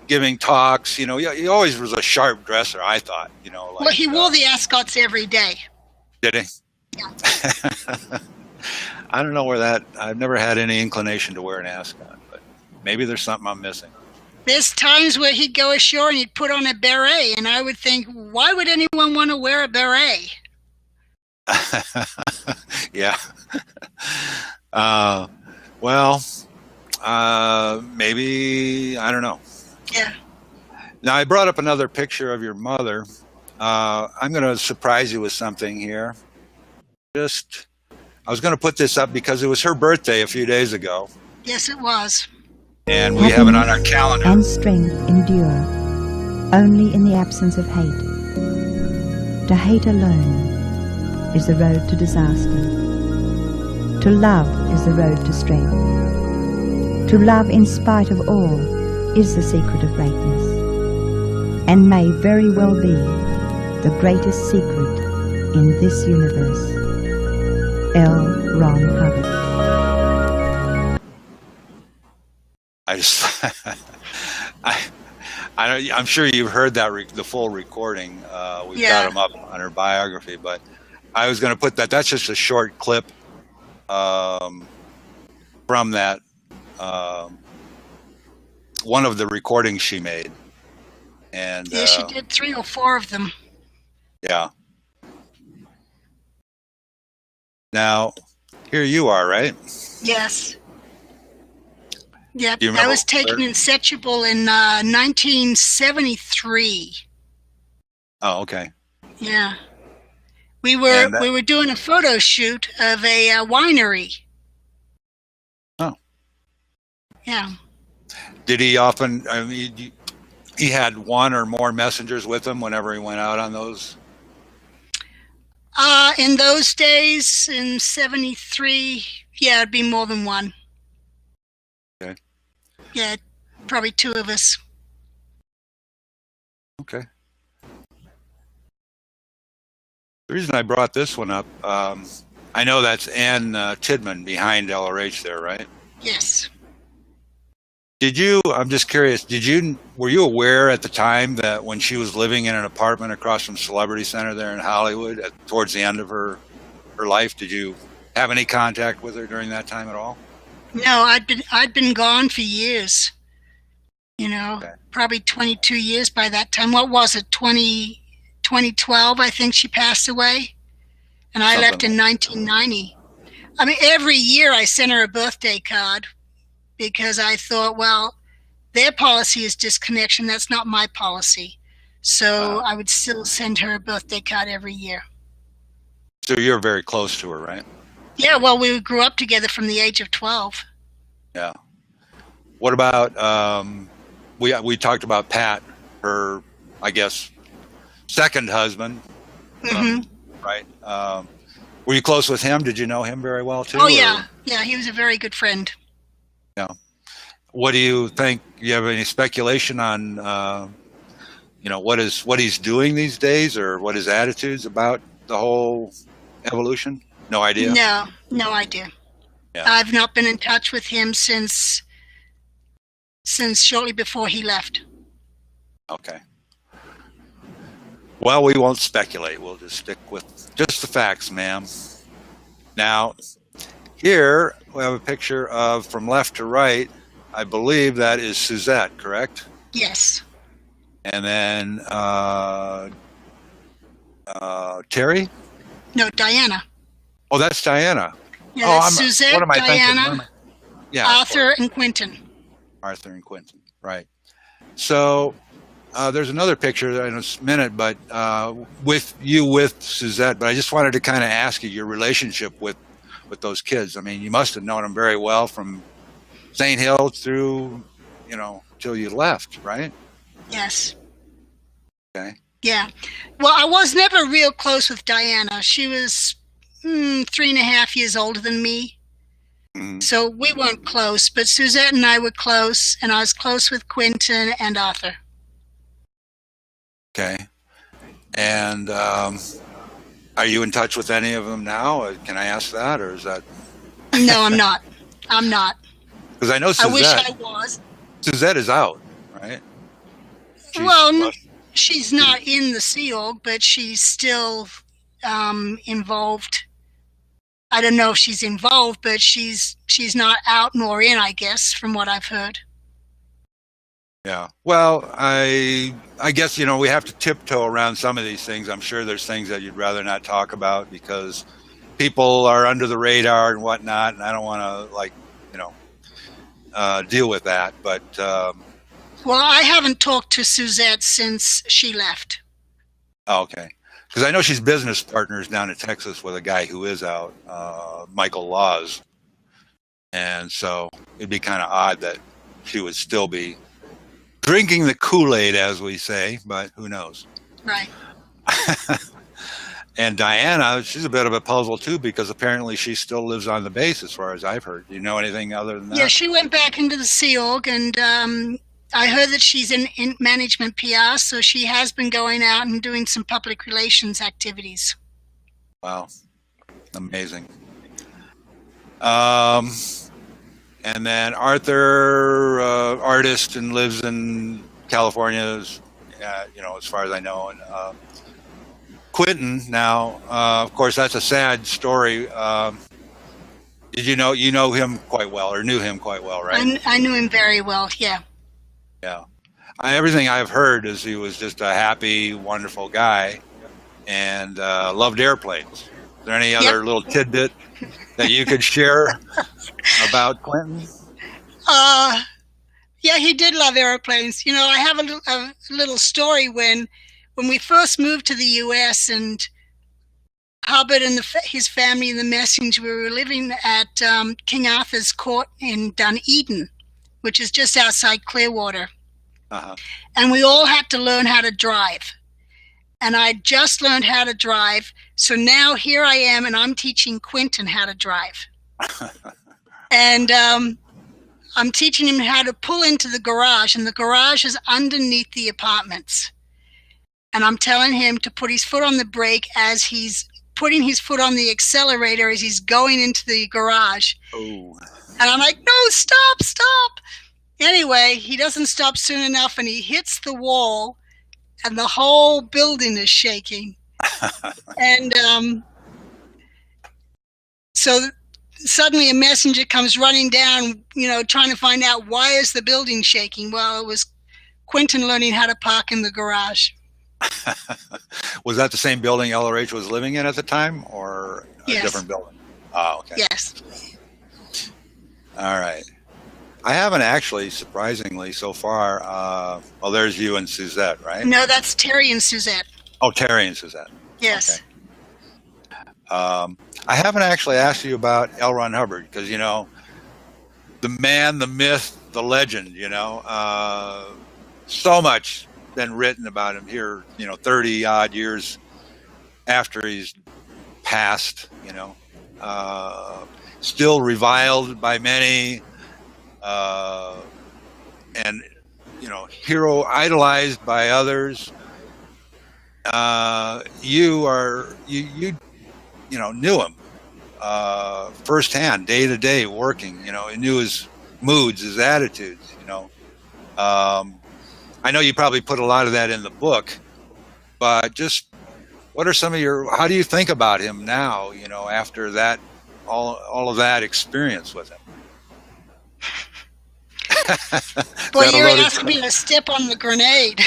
giving talks, you know, he always was a sharp dresser, I thought, you know. Like, well, he wore the ascots every day. Did he? Yeah. I don't know I've never had any inclination to wear an ascot, but maybe there's something I'm missing. There's times where he'd go ashore and he'd put on a beret, and I would think, why would anyone want to wear a beret? Yeah. Maybe, I don't know. Yeah. Now, I brought up another picture of your mother. I'm going to surprise you with something here. I was going to put this up because it was her birthday a few days ago. Yes, it was. And we have it on our calendar. And strength endure only in the absence of hate. To hate alone is the road to disaster. To love is the road to strength. To love in spite of all is the secret of greatness, and may very well be the greatest secret in this universe. L. Ron Hubbard. I'm sure you've heard that the full recording. We've got them up on her biography, but I was going to put that. That's just a short clip from that one of the recordings she made, and yeah, she did 3 or 4 of them. Yeah. Now, here you are, right? Yes. Yep, that was taken in Setchable in 1973. Oh, okay. Yeah. We were doing a photo shoot of a winery. Oh. Yeah. Did he often, I mean, he had one or more messengers with him whenever he went out on those? In those days, in 73, yeah, it'd be more than one. Okay. Yeah, probably two of us. Okay. The reason I brought this one up, I know that's Ann Tidman behind LRH there, right? Yes. I'm just curious, were you aware at the time that when she was living in an apartment across from Celebrity Center there in Hollywood towards the end of her life, did you have any contact with her during that time at all? No, I'd been gone for years. Okay. Probably 22 years by that time. What was it? 2012, I think she passed away. And I left in 1990. I mean, every year I sent her a birthday card because I thought, well, their policy is disconnection. That's not my policy. So I would still send her a birthday card every year. So you're very close to her, right? Yeah, well, we grew up together from the age of 12. Yeah. What about, we talked about Pat, her, I guess, second husband, right? Were you close with him? Did you know him very well too? Oh, yeah. Yeah, he was a very good friend. Yeah. What do you think? You have any speculation on, what he's doing these days, or what his attitudes about the whole evolution? No idea? No idea. Yeah. I've not been in touch with him since shortly before he left. Okay. Well, we won't speculate. We'll just stick with just the facts, ma'am. Now, here we have a picture of, from left to right, I believe that is Suzette, correct? Yes. And then Terry? No, Diana. Oh, that's Diana. Yeah, that's Suzette, what am I Diana, thinking? Yeah, Arthur, and Quentin. Arthur and Quentin, right. So there's another picture in a minute, but with Suzette, but I just wanted to kind of ask you your relationship with those kids. I mean, you must have known them very well from St. Hill through, till you left, right? Yes. Okay. Yeah. Well, I was never real close with Diana. She was 3.5 years older than me. Mm-hmm. So we weren't close, but Suzette and I were close, and I was close with Quentin and Arthur. Okay. And are you in touch with any of them now? Can I ask that, or is that? No, I'm not. I'm not. Because I know Suzette. I wish I was. Suzette is out, right? She's not in the Sea Org, but she's still involved. I don't know if she's involved, but she's not out nor in, I guess, from what I've heard. Yeah. Well, I guess, we have to tiptoe around some of these things. I'm sure there's things that you'd rather not talk about because people are under the radar and whatnot, and I don't want to, deal with that. But well, I haven't talked to Suzette since she left. Oh, okay. Because I know she's business partners down in Texas with a guy who is out, Michael Laws. And so it'd be kind of odd that she would still be drinking the Kool-Aid, as we say, but who knows? Right. And Diana, she's a bit of a puzzle too, because apparently she still lives on the base, as far as I've heard. Do you know anything other than that? Yeah, she went back into the Sea Org, and I heard that she's in management PR, so she has been going out and doing some public relations activities. Wow. Amazing. And then Arthur, artist, and lives in California, as far as I know. And Quentin, now, of course, that's a sad story. Did you know him quite well, or knew him quite well, right? I knew him very well, yeah. Yeah. Everything I've heard is he was just a happy, wonderful guy and loved airplanes. Is there any other little tidbit that you could share about Quentin? Yeah, he did love airplanes. I have a little story when we first moved to the U.S. and Hubbard and his family and the Messings, we were living at King Arthur's Court in Dunedin, which is just outside Clearwater. Uh-huh. And we all had to learn how to drive. and I just learned how to drive. So now here I am, and I'm teaching Quentin how to drive. And I'm teaching him how to pull into the garage, and the garage is underneath the apartments. And I'm telling him to put his foot on the brake as he's putting his foot on the accelerator as he's going into the garage. Oh. And I'm like, no, stop, stop. Anyway, he doesn't stop soon enough, and he hits the wall, and the whole building is shaking. And so suddenly a messenger comes running down, trying to find out why is the building shaking. Well, it was Quentin learning how to park in the garage. Was that the same building LRH was living in at the time, or a different building? Oh, okay. Yes. All right. I haven't actually, surprisingly, so far. Well, there's you and Suzette, right? No, that's Terry and Suzette. Oh, Terry and Suzette. Yes. Okay. I haven't actually asked you about L. Ron Hubbard because, the man, the myth, the legend, so much been written about him here, 30 odd years after he's passed, still reviled by many, and, hero idolized by others. You knew him firsthand, day to day, working. You knew his moods, his attitudes. I know you probably put a lot of that in the book, but just what are some of how do you think about him now? After that, all of that experience with him. Boy, you're asking me to step on the grenade.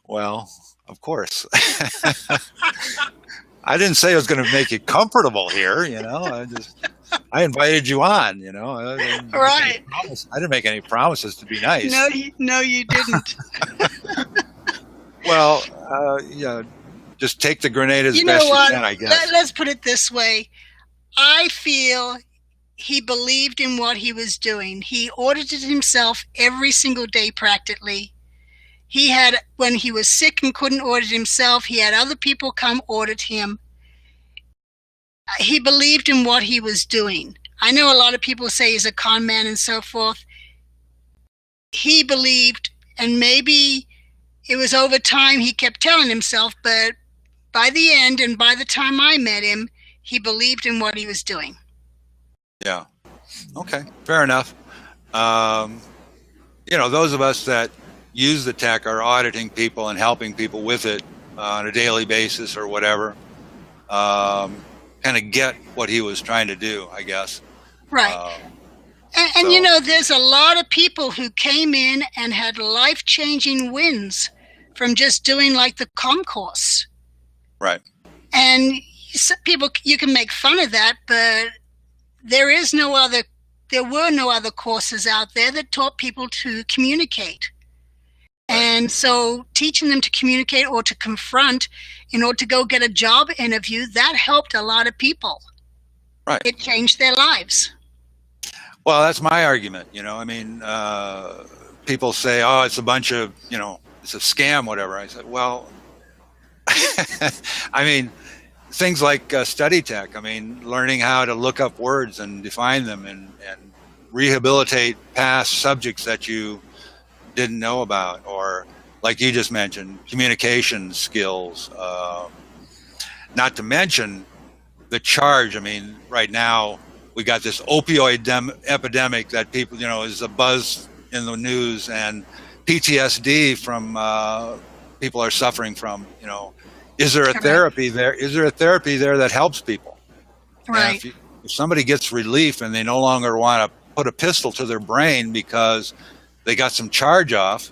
Well, of course. I didn't say I was going to make you comfortable here, I invited you on, Right. I didn't make any promises to be nice. No, you didn't. Well, just take the grenade as best you can, I guess. Let's put it this way. I feel he believed in what he was doing. He audited himself every single day practically. When he was sick and couldn't audit himself, he had other people come audit him. He believed in what he was doing. I know a lot of people say he's a con man and so forth. He believed, and maybe it was over time he kept telling himself, but by the end and by the time I met him, he believed in what he was doing. Yeah. Okay. Fair enough. Those of us that use the tech are auditing people and helping people with it on a daily basis or whatever. Kind of get what he was trying to do, I guess. Right. And there's a lot of people who came in and had life-changing wins from just doing like the comm course. Right. And people, you can make fun of that, but there were no other courses out there that taught people to communicate. And so teaching them to communicate or to confront in order to go get a job interview, that helped a lot of people. Right. It changed their lives. Well, that's my argument. People say, oh, it's a bunch of, it's a scam, whatever. I said, well, things like study tech. Learning how to look up words and define them and rehabilitate past subjects that you didn't know about, or like you just mentioned, communication skills, not to mention the charge. Right now we got this opioid epidemic that people, is a buzz in the news, and PTSD from people are suffering from. Is there a therapy there? Is there a therapy there that helps people? Right. If somebody gets relief and they no longer want to put a pistol to their brain because they got some charge off,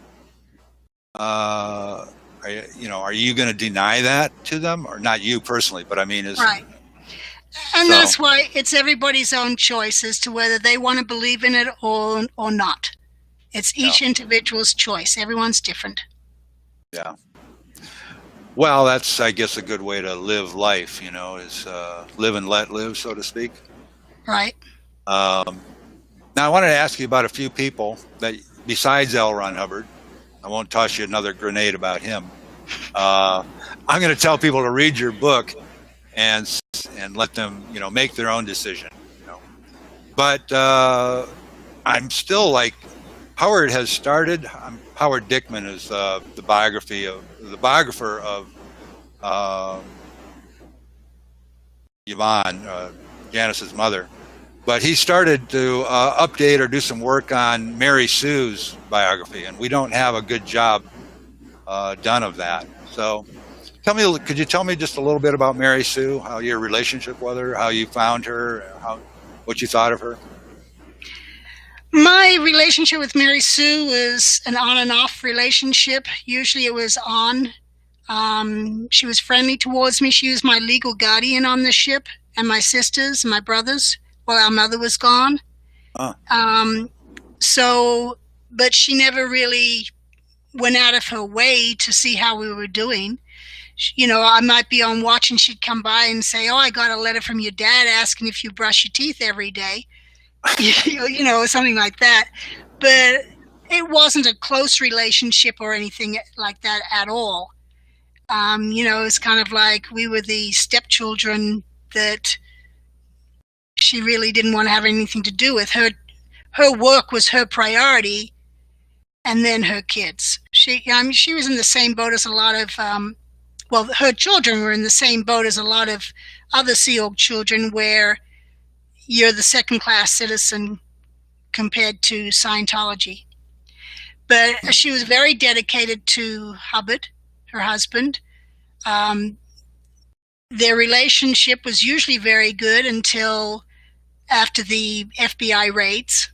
are you going to deny that to them? Or not you personally, but right. And that's why it's everybody's own choice as to whether they want to believe in it or not. It's each individual's choice. Everyone's different. Yeah. Well, that's, I guess, a good way to live life, is live and let live, so to speak. Right. Now, I wanted to ask you about a few people that, besides L. Ron Hubbard, I won't toss you another grenade about him. I'm going to tell people to read your book and let them, make their own decision. But I'm still like, Howard has started. Howard Dickman is the biographer of Yvonne, Janis's mother. But he started to update or do some work on Mary Sue's biography, and we don't have a good job done of that. So could you tell me just a little bit about Mary Sue, how your relationship with her, how you found her, what you thought of her? My relationship with Mary Sue was an on and off relationship. Usually it was on. She was friendly towards me. She was my legal guardian on the ship, and my sisters and my brothers while our mother was gone. But she never really went out of her way to see how we were doing. I might be on watch and she'd come by and say, "Oh, I got a letter from your dad asking if you brush your teeth every day." Something like that. But it wasn't a close relationship or anything like that at all. It's kind of like we were the stepchildren that she really didn't want to have anything to do with. Her work was her priority, and then her kids. She was in the same boat as a lot of, her children were in the same boat as a lot of other Sea Org children, where you're the second-class citizen compared to Scientology. But she was very dedicated to Hubbard, her husband. Their relationship was usually very good until after the FBI raids.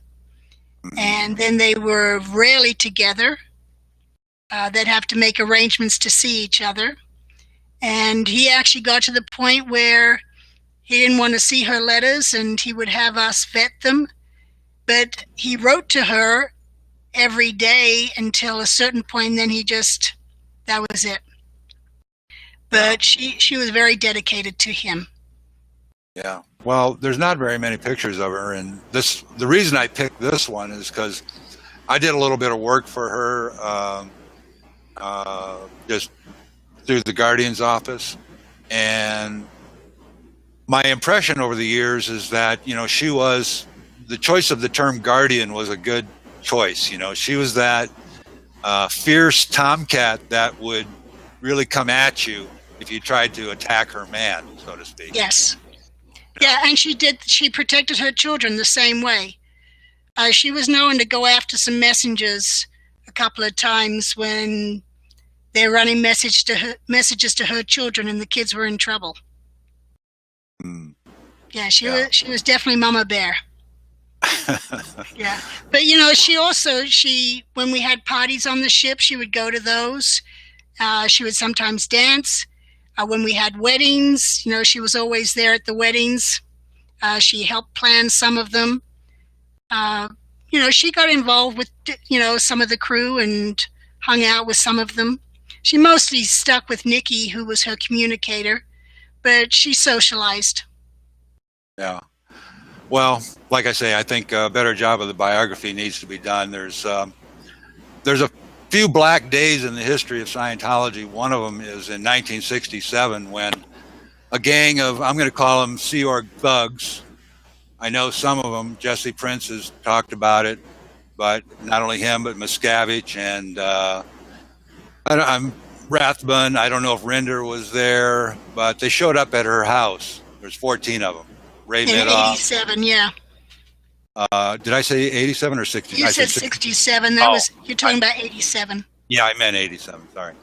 And then they were rarely together. They'd have to make arrangements to see each other. And he actually got to the point where he didn't want to see her letters, and he would have us vet them. But he wrote to her every day until a certain point, and then that was it. But she was very dedicated to him. Yeah. Well, there's not very many pictures of her, and the reason I picked this one is because I did a little bit of work for her just through the Guardian's office, and my impression over the years is that she was, the choice of the term guardian was a good choice. She was that fierce tomcat that would really come at you if you tried to attack her man, so to speak. Yes. Yeah, and she protected her children the same way. She was known to go after some messengers a couple of times when they're running messages to her children and the kids were in trouble. Yeah, she was definitely Mama Bear. Yeah. But she when we had parties on the ship, she would go to those. She would sometimes dance. When we had weddings, she was always there at the weddings. She helped plan some of them. She got involved with, some of the crew and hung out with some of them. She mostly stuck with Nikki, who was her communicator, but she socialized. Yeah. Well, like I say, I think a better job of the biography needs to be done. There's a few black days in the history of Scientology. One of them is in 1967 when a gang of, I'm going to call them Sea Org thugs. I know some of them, Jesse Prince has talked about it, but not only him, but Miscavige and I'm Rathbun. I don't know if Rinder was there, but they showed up at her house. There's 14 of them. Ray in Midoff. 87, yeah. Did I say 87 or 60? You said 67. You're talking about 87. Yeah, I meant 87. Sorry.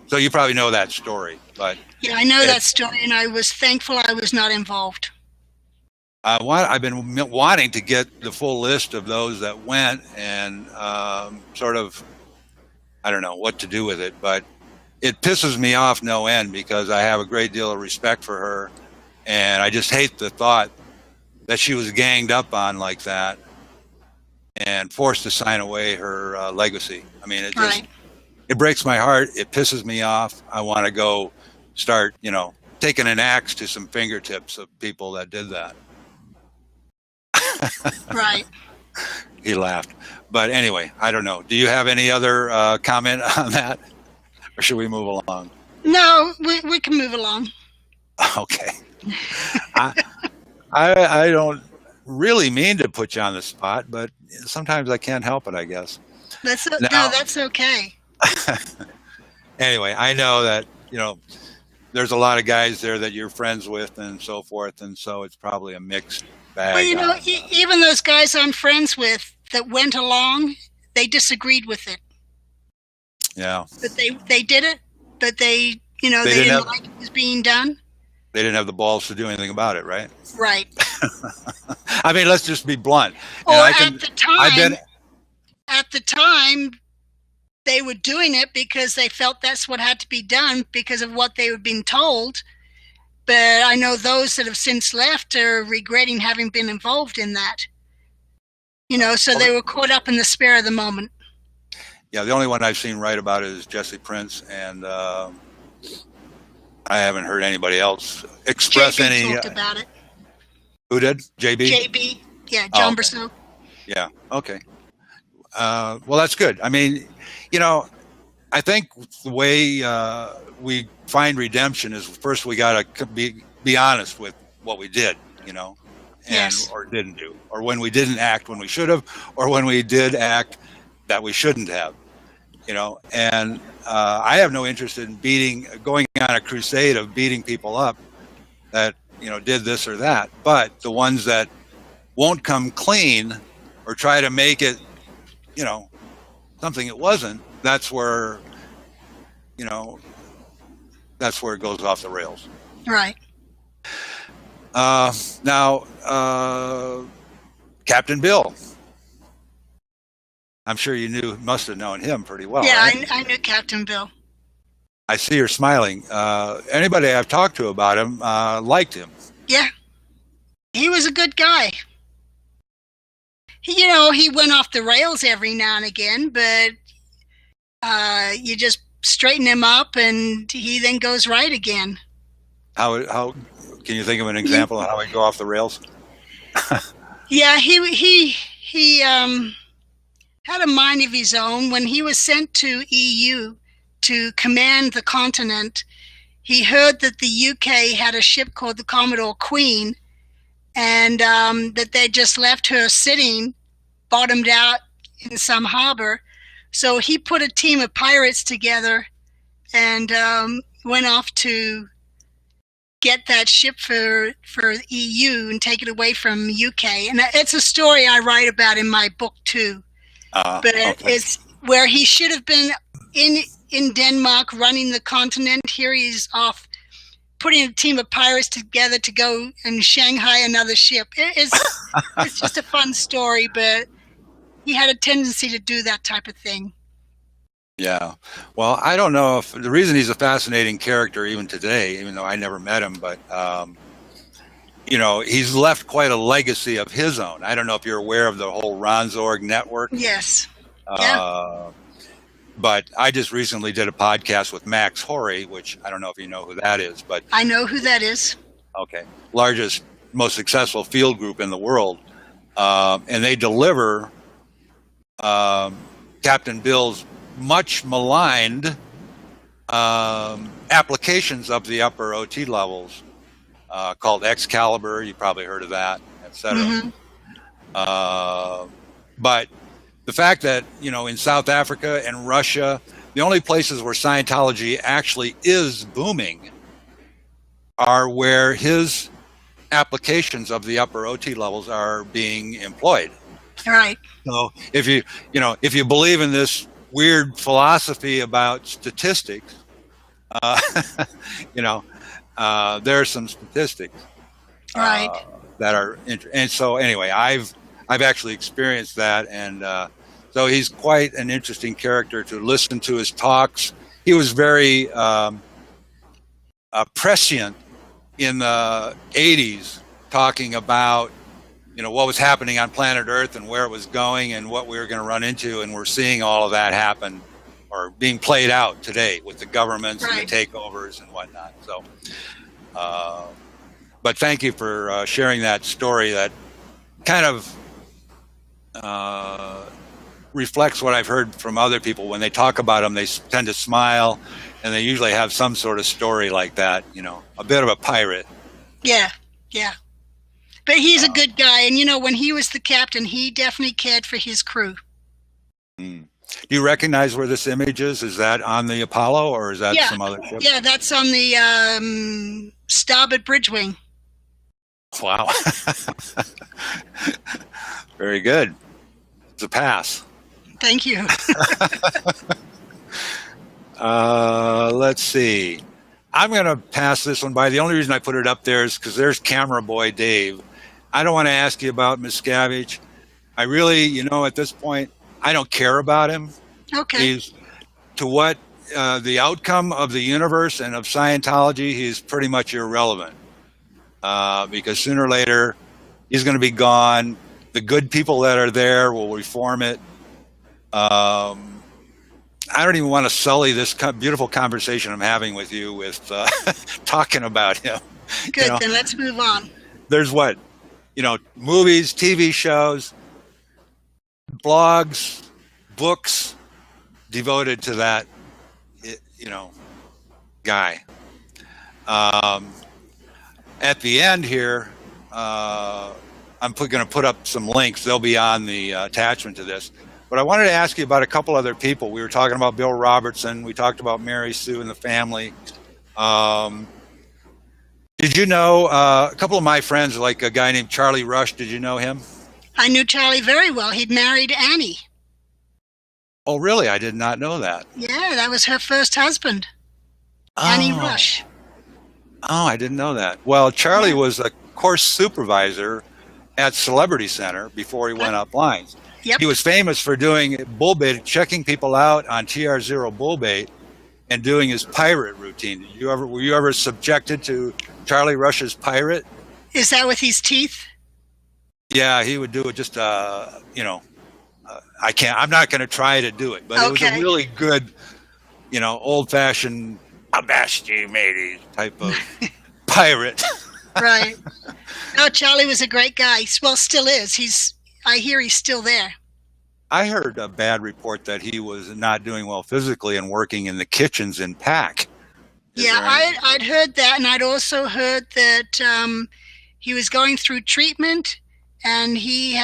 So you probably know that story, but yeah, I know that story, and I was thankful I was not involved. I've been wanting to get the full list of those that went, and sort of, I don't know what to do with it, but it pisses me off no end because I have a great deal of respect for her, and I just hate the thought that she was ganged up on like that and forced to sign away her legacy. I mean, it breaks my heart. It pisses me off. I want to go start, taking an axe to some fingertips of people that did that. Right. He laughed. But anyway, I don't know. Do you have any other comment on that? Or should we move along? No, we can move along. Okay. I don't really mean to put you on the spot, but sometimes I can't help it, I guess. No, that's okay. Anyway, I know that, there's a lot of guys there that you're friends with and so forth, and so it's probably a mixed bag. Well, even those guys I'm friends with that went along, they disagreed with it. Yeah. But they did it, but they didn't like it was being done. They didn't have the balls to do anything about it, right? Right. I mean, let's just be blunt. Or at the time, they were doing it because they felt that's what had to be done because of what they were being told. But I know those that have since left are regretting having been involved in that. So they were caught up in the spur of the moment. Yeah, the only one I've seen write about it is Jesse Prince, and I haven't heard anybody else express JB any. Talked about it. Who did? JB? JB, yeah, John Bristow. Yeah, okay. Well, that's good. I mean, I think the way we find redemption is first we got to be honest with what we did, Yes. or didn't do, or when we didn't act when we should have, or when we did act that we shouldn't have, and I have no interest in going on a crusade of beating people up that, did this or that, but the ones that won't come clean or try to make it, something it wasn't, that's where it goes off the rails. Right. Now, Captain Bill. I'm sure you must have known him pretty well. Yeah, right? I knew Captain Bill. I see you're smiling. Anybody I've talked to about him liked him. Yeah. He was a good guy. He went off the rails every now and again, but you just straighten him up and he then goes right again. How can you think of an example of how he go off the rails? Yeah, he had a mind of his own. When he was sent to EU to command the continent, he heard that the UK had a ship called the Commodore Queen, and that they just left her sitting bottomed out in some harbor. So he put a team of pirates together and went off to get that ship for EU and take it away from UK. And it's a story I write about in my book too. But it's where he should have been in Denmark running the continent. Here he's off putting a team of pirates together to go and Shanghai another ship. It's just a fun story, but he had a tendency to do that type of thing. Yeah. Well, I don't know if the reason he's a fascinating character even today, even though I never met him, but he's left quite a legacy of his own. I don't know if you're aware of the whole Ronzorg network. Yes. Yeah. But I just recently did a podcast with Max Horry, which I don't know if you know who that is, but I know who that is. Okay. Largest, most successful field group in the world. And they deliver Captain Bill's much maligned applications of the upper OT levels called Excalibur. You probably heard of that, etc. Mm-hmm. But the fact that, in South Africa and Russia, the only places where Scientology actually is booming are where his applications of the upper OT levels are being employed. Right. So if you believe in this weird philosophy about statistics, there are some statistics right. that are and so anyway, I've actually experienced that, and so he's quite an interesting character to listen to his talks. He was very prescient in the 80s, talking about what was happening on planet Earth and where it was going and what we were going to run into, and we're seeing all of that happen or being played out today with the governments right. and the takeovers and whatnot. So, but thank you for sharing that story that kind of reflects what I've heard from other people. When they talk about him, they tend to smile, and they usually have some sort of story like that, you know, a bit of a pirate. Yeah, yeah. But he's a good guy, and, you know, when he was the captain, he definitely cared for his crew. Do you recognize where this image is? Is that on the Apollo, or is that some other ship? Yeah, that's on the starboard bridge wing. Wow. Very good. It's a pass. Thank you. Let's see. I'm going to pass this one by. The only reason I put it up there is because there's camera boy Dave. I don't want to ask you about Miscavige. I really, you know, at this point, I don't care about him. Okay. He's, to what the outcome of the universe and of Scientology, he's pretty much irrelevant. Because sooner or later, he's going to be gone. The good people that are there will reform it. I don't even want to sully this beautiful conversation I'm having with you with talking about him. Good, you know, then let's move on. There's what, you know, movies, TV shows, blogs, books devoted to that, you know, guy. At the end here, I'm going to put up some links. They'll be on the attachment to this. But I wanted to ask you about a couple other people. We were talking about Bill Robertson. We talked about Mary Sue and the family. Did you know a couple of my friends, like a guy named Charlie Rush? Did you know him? I knew Charlie very well. He'd married Annie. Oh, really? I did not know that. Yeah, that was her first husband, Annie Rush. Oh, I didn't know that. Well, Charlie was a course supervisor at Celebrity Center before he went up lines. Yep. He was famous for doing bull bait, checking people out on TR0 bull bait, and doing his pirate routine. Were you ever subjected to Charlie Rush's pirate? Is that with his teeth? Yeah, he would do it just, you know, I'm not going to try to do it, but it was a really good, you know, old-fashioned, abashed you mateys type of pirate. Right. No, Charlie was a great guy. Well, still is. I hear he's still there. I heard a bad report that he was not doing well physically and working in the kitchens in PAC. Yeah, I'd heard that, and I'd also heard that he was going through treatment, and he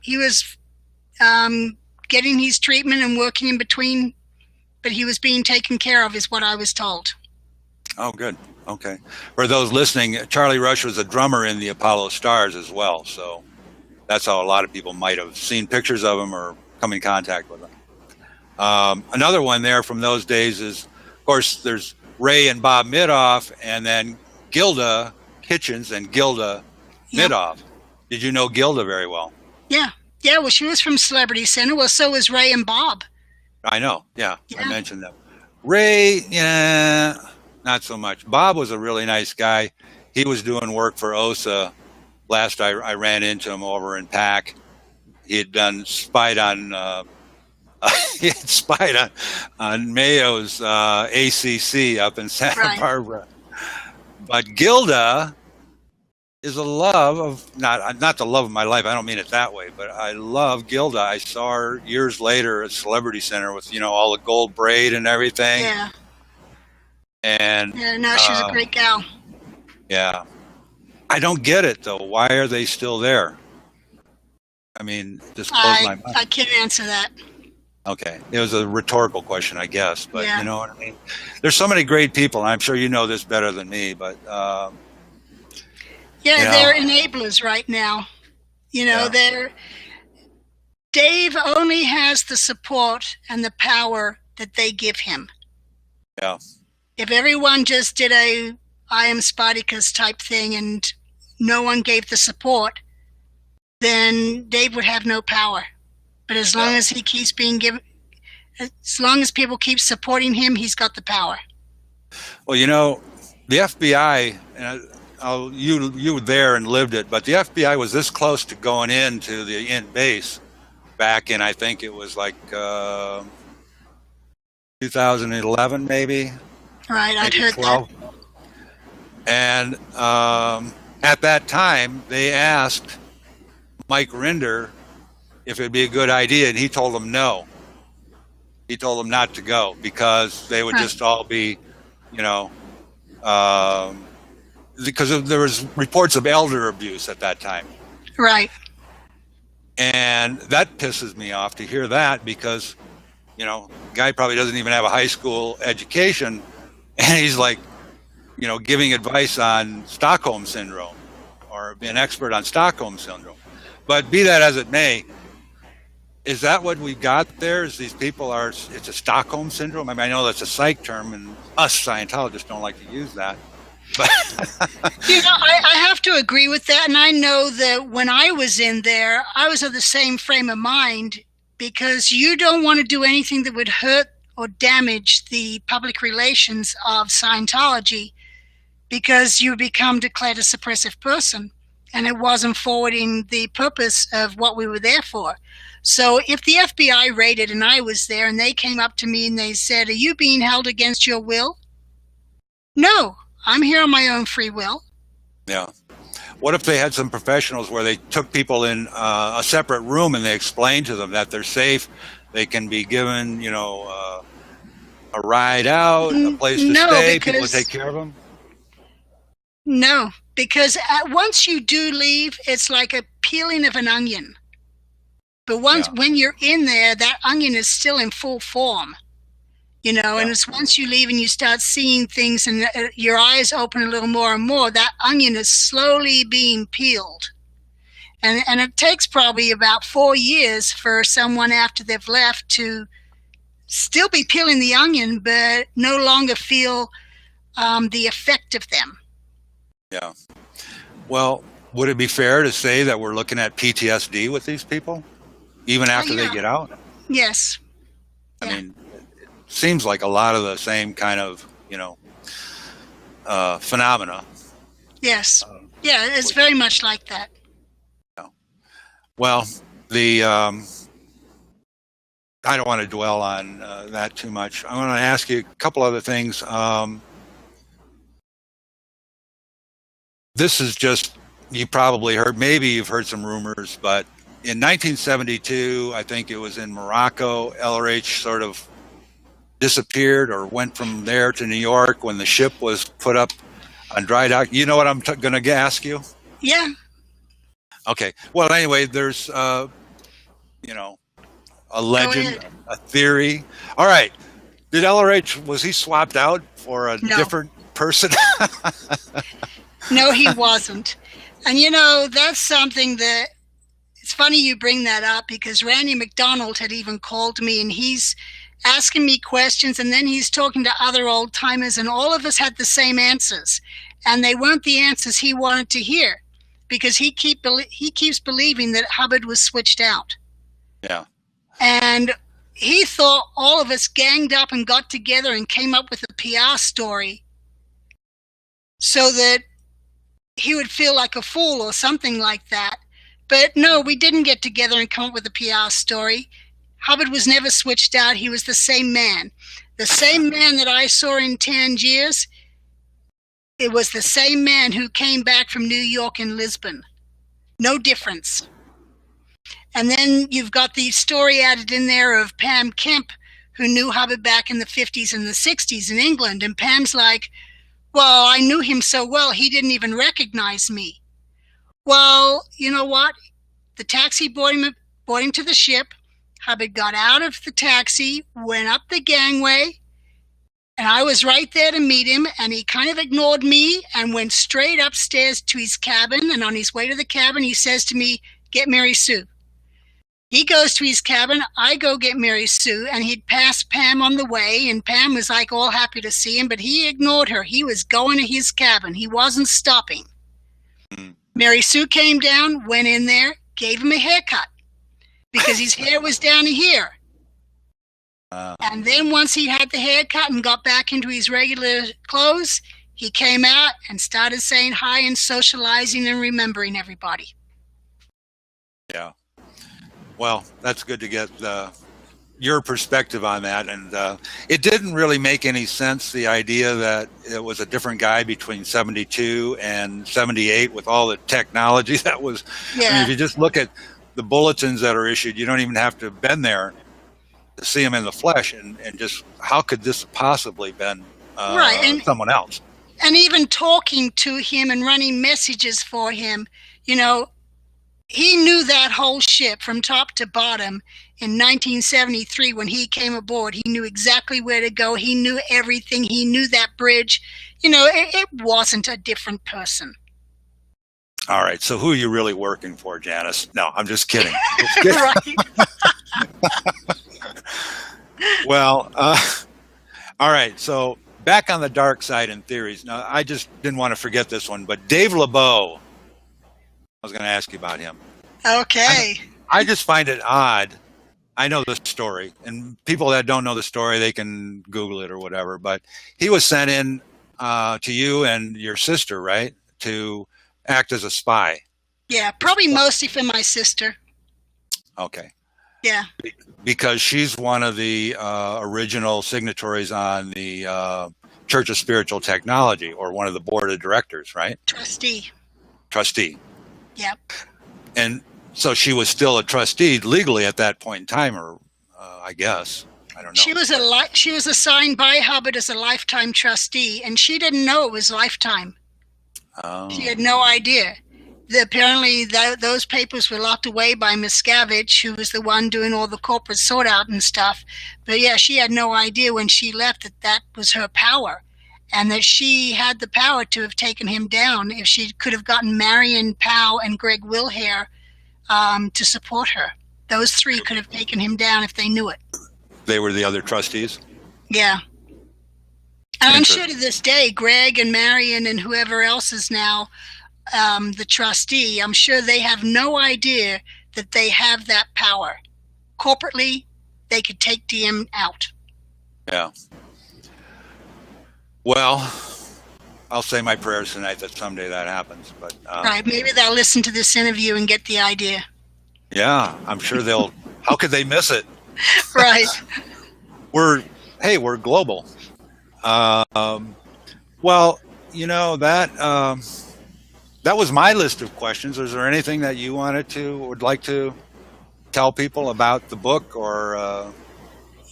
was getting his treatment and working in between, but he was being taken care of, is what I was told. Oh, good. Okay. For those listening, Charlie Rush was a drummer in the Apollo Stars as well, so that's how a lot of people might have seen pictures of him or come in contact with him. Another one there from those days is, of course, there's Ray and Bob Midoff, and then Gilda Hitchens and Gilda Midoff. Did you know Gilda very well? Yeah. Yeah, well, she was from Celebrity Center. Well, so was Ray and Bob. I know. Yeah. I mentioned them. Ray, yeah, not so much. Bob was a really nice guy. He was doing work for OSA. Last I ran into him over in PAC. He had spied on Mayo's ACC up in Santa Barbara. But Gilda is a love of, not the love of my life. I don't mean it that way, but I love Gilda. I saw her years later at Celebrity Center with, you know, all the gold braid and everything. Yeah. And no, she's a great gal. Yeah. I don't get it, though. Why are they still there? I mean, just blows my mind. I can't answer that. Okay. It was a rhetorical question, I guess, but you know what I mean? There's so many great people, and I'm sure you know this better than me, but... they're enablers right now. You know, Dave only has the support and the power that they give him. Yeah. If everyone just did a I am Spartacus type thing and no one gave the support, then Dave would have no power. But as long as he keeps being given, as long as people keep supporting him, he's got the power. Well, you know, the FBI, you were there and lived it, but the FBI was this close to going into the base back in, I think it was like 2011, maybe. Right, I'd heard 12. That. And at that time, they asked Mike Rinder if it'd be a good idea, and he told them no. He told them not to go because they would just all be, because there was reports of elder abuse at that time. Right. And that pisses me off to hear that because, the guy probably doesn't even have a high school education, and he's like, giving advice on Stockholm Syndrome or be an expert on Stockholm Syndrome. But be that as it may, is that what we got there? Is these people it's a Stockholm Syndrome? I mean, I know that's a psych term, and us Scientologists don't like to use that. But I have to agree with that. And I know that when I was in there, I was of the same frame of mind, because you don't want to do anything that would hurt or damage the public relations of Scientology, because you become declared a suppressive person, and it wasn't forwarding the purpose of what we were there for. So if the FBI raided and I was there and they came up to me and they said, "Are you being held against your will?" No, I'm here on my own free will. Yeah. What if they had some professionals where they took people in a separate room and they explained to them that they're safe, they can be given, a ride out, a place to stay, people to take care of them? No, because once you do leave, it's like a peeling of an onion. But when you're in there, that onion is still in full form, and it's once you leave and you start seeing things and your eyes open a little more and more, that onion is slowly being peeled. And it takes probably about 4 years for someone after they've left to still be peeling the onion, but no longer feel the effect of them. Yeah. Well, would it be fair to say that we're looking at PTSD with these people, even after they get out? Yes. I mean, it seems like a lot of the same kind of, phenomena. Yes. It's very much like that. Yeah. Well, I don't want to dwell on that too much. I want to ask you a couple other things. This is just, you probably heard, maybe you've heard some rumors, but in 1972, I think it was in Morocco, LRH sort of disappeared or went from there to New York when the ship was put up on dry dock. You know what I'm going to ask you? Yeah. Okay. Well, anyway, there's, a legend, a theory. All right. Did LRH, was he swapped out for a different person? No, he wasn't. And, that's something that, it's funny you bring that up, because Randy McDonald had even called me and he's asking me questions, and then he's talking to other old timers, and all of us had the same answers. And they weren't the answers he wanted to hear, because he keeps believing that Hubbard was switched out. Yeah. And he thought all of us ganged up and got together and came up with a PR story so that he would feel like a fool or something like that. But no, we didn't get together and come up with a PR story. Hubbard was never switched out. He was the same man. The same man that I saw in Tangiers, it was the same man who came back from New York and Lisbon. No difference. And then you've got the story added in there of Pam Kemp, who knew Hubbard back in the 50s and the 60s in England. And Pam's like, "Well, I knew him so well, he didn't even recognize me." Well, you know what? The taxi brought him to the ship. Hubbard got out of the taxi, went up the gangway, and I was right there to meet him, and he kind of ignored me and went straight upstairs to his cabin. And on his way to the cabin, he says to me, "Get Mary Sue." He goes to his cabin, I go get Mary Sue, and he'd passed Pam on the way, and Pam was like all happy to see him, but he ignored her. He was going to his cabin. He wasn't stopping. Mary Sue came down, went in there, gave him a haircut because his hair was down to here. And then once he had the haircut and got back into his regular clothes, he came out and started saying hi and socializing and remembering everybody. Yeah. Well, that's good to get your perspective on that. And it didn't really make any sense, the idea that it was a different guy between 72 and 78 with all the technology that was. Yeah. I mean, if you just look at the bulletins that are issued, you don't even have to have been there to see him in the flesh, and just how could this possibly been someone else? And even talking to him and running messages for him, you know, he knew that whole ship from top to bottom. In 1973, when he came aboard, he knew exactly where to go. He knew everything. He knew that bridge. You know, it wasn't a different person. All right. So who are you really working for, Janis? No, I'm just kidding. Right. Well, all right. So back on the dark side and theories. Now, I just didn't want to forget this one, but Dave LaCroix, I was going to ask you about him. Okay. I just find it odd. I know the story, and people that don't know the story, they can Google it or whatever, but he was sent in to you and your sister, right, to act as a spy. Yeah, probably mostly for my sister. Okay. Yeah. Because she's one of the original signatories on the Church of Spiritual Technology, or one of the board of directors, right? Trustee. Yep. And so she was still a trustee legally at that point in time, or I guess. I don't know. She was assigned by Hubbard as a lifetime trustee, and she didn't know it was lifetime. Oh. She had no idea. Apparently, those papers were locked away by Miscavige, who was the one doing all the corporate sort out and stuff. But yeah, she had no idea when she left that was her power, and that she had the power to have taken him down if she could have gotten Marion Powell and Greg Wilhare to support her. Those three could have taken him down if they knew it. They were the other trustees? Yeah. And I'm sure to this day, Greg and Marion and whoever else is now the trustee, I'm sure they have no idea that they have that power. Corporately, they could take DM out. Yeah. Well, I'll say my prayers tonight that someday that happens. But right, maybe they'll listen to this interview and get the idea. Yeah, I'm sure they'll. How could they miss it? Right. We're global. Well, you know that was my list of questions. Is there anything that you would like to tell people about the book, or?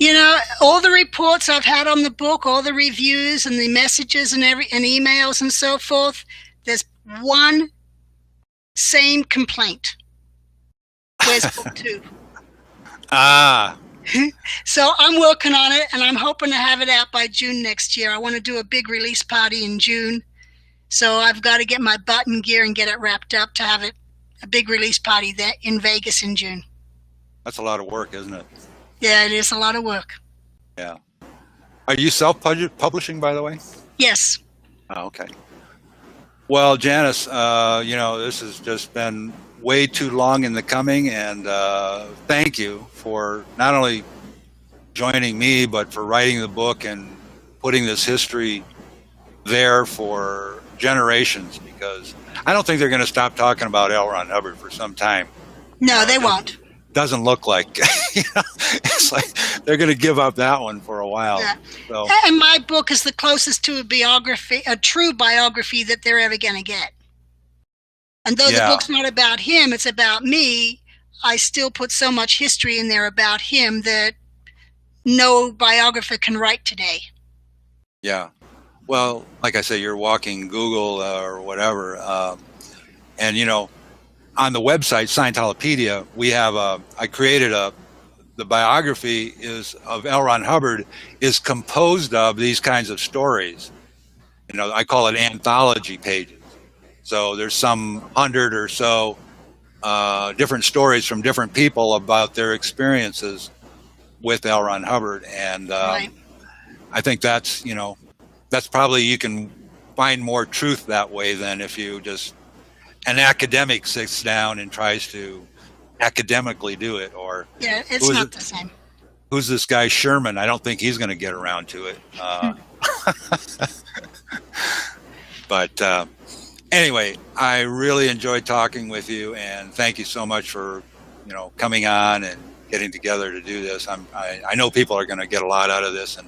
You know, all the reports I've had on the book, all the reviews and the messages and emails and so forth, there's one same complaint. Where's book 2? So I'm working on it, and I'm hoping to have it out by June next year. I want to do a big release party in June. So I've got to get my butt in gear and get it wrapped up to have a big release party there in Vegas in June. That's a lot of work, isn't it? Yeah, it is a lot of work. Yeah. Are you self-publishing, by the way? Yes. Oh, okay. Well, Janis, you know, this has just been way too long in the coming, and thank you for not only joining me, but for writing the book and putting this history there for generations, because I don't think they're going to stop talking about L. Ron Hubbard for some time. No, they won't. Doesn't look like, you know, it's like they're going to give up that one for a while. Yeah. So. And my book is the closest to a true biography that they're ever going to get. And though the book's not about him, it's about me, I still put so much history in there about him that no biographer can write today. Yeah. Well, like I say, you're walking Google or whatever. And, you know, on the website, Scientolopedia, we have I created the biography of L. Ron Hubbard is composed of these kinds of stories. You know, I call it anthology pages. So there's some 100 or so different stories from different people about their experiences with L. Ron Hubbard. And right. I think that's, you know, that's probably, you can find more truth that way than if you just, an academic sits down and tries to academically do it. Or yeah, it's not the same. Who's this guy Sherman? I don't think he's going to get around to it. But anyway, I really enjoyed talking with you, and thank you so much for, you know, coming on and getting together to do this. I know people are going to get a lot out of this, and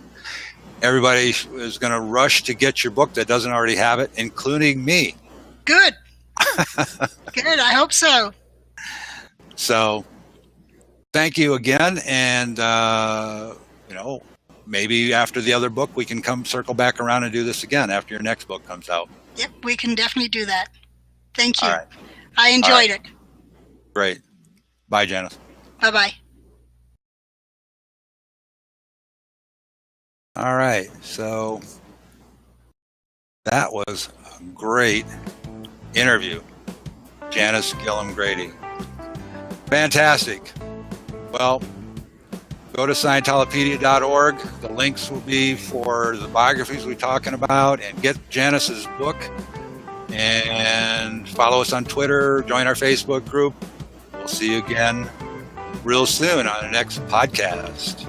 everybody is going to rush to get your book that doesn't already have it, including me. Good. Good. I hope so. So thank you again. And, maybe after the other book, we can come circle back around and do this again after your next book comes out. Yep, we can definitely do that. Thank you. All right. I enjoyed it. Great. Bye, Janis. Bye-bye. All right. So that was a great interview. Janis Gillham Grady. Fantastic. Well, go to Scientolopedia.org. The links will be for the biographies we're talking about, and get Janis's book. And follow us on Twitter. Join our Facebook group. We'll see you again real soon on the next podcast.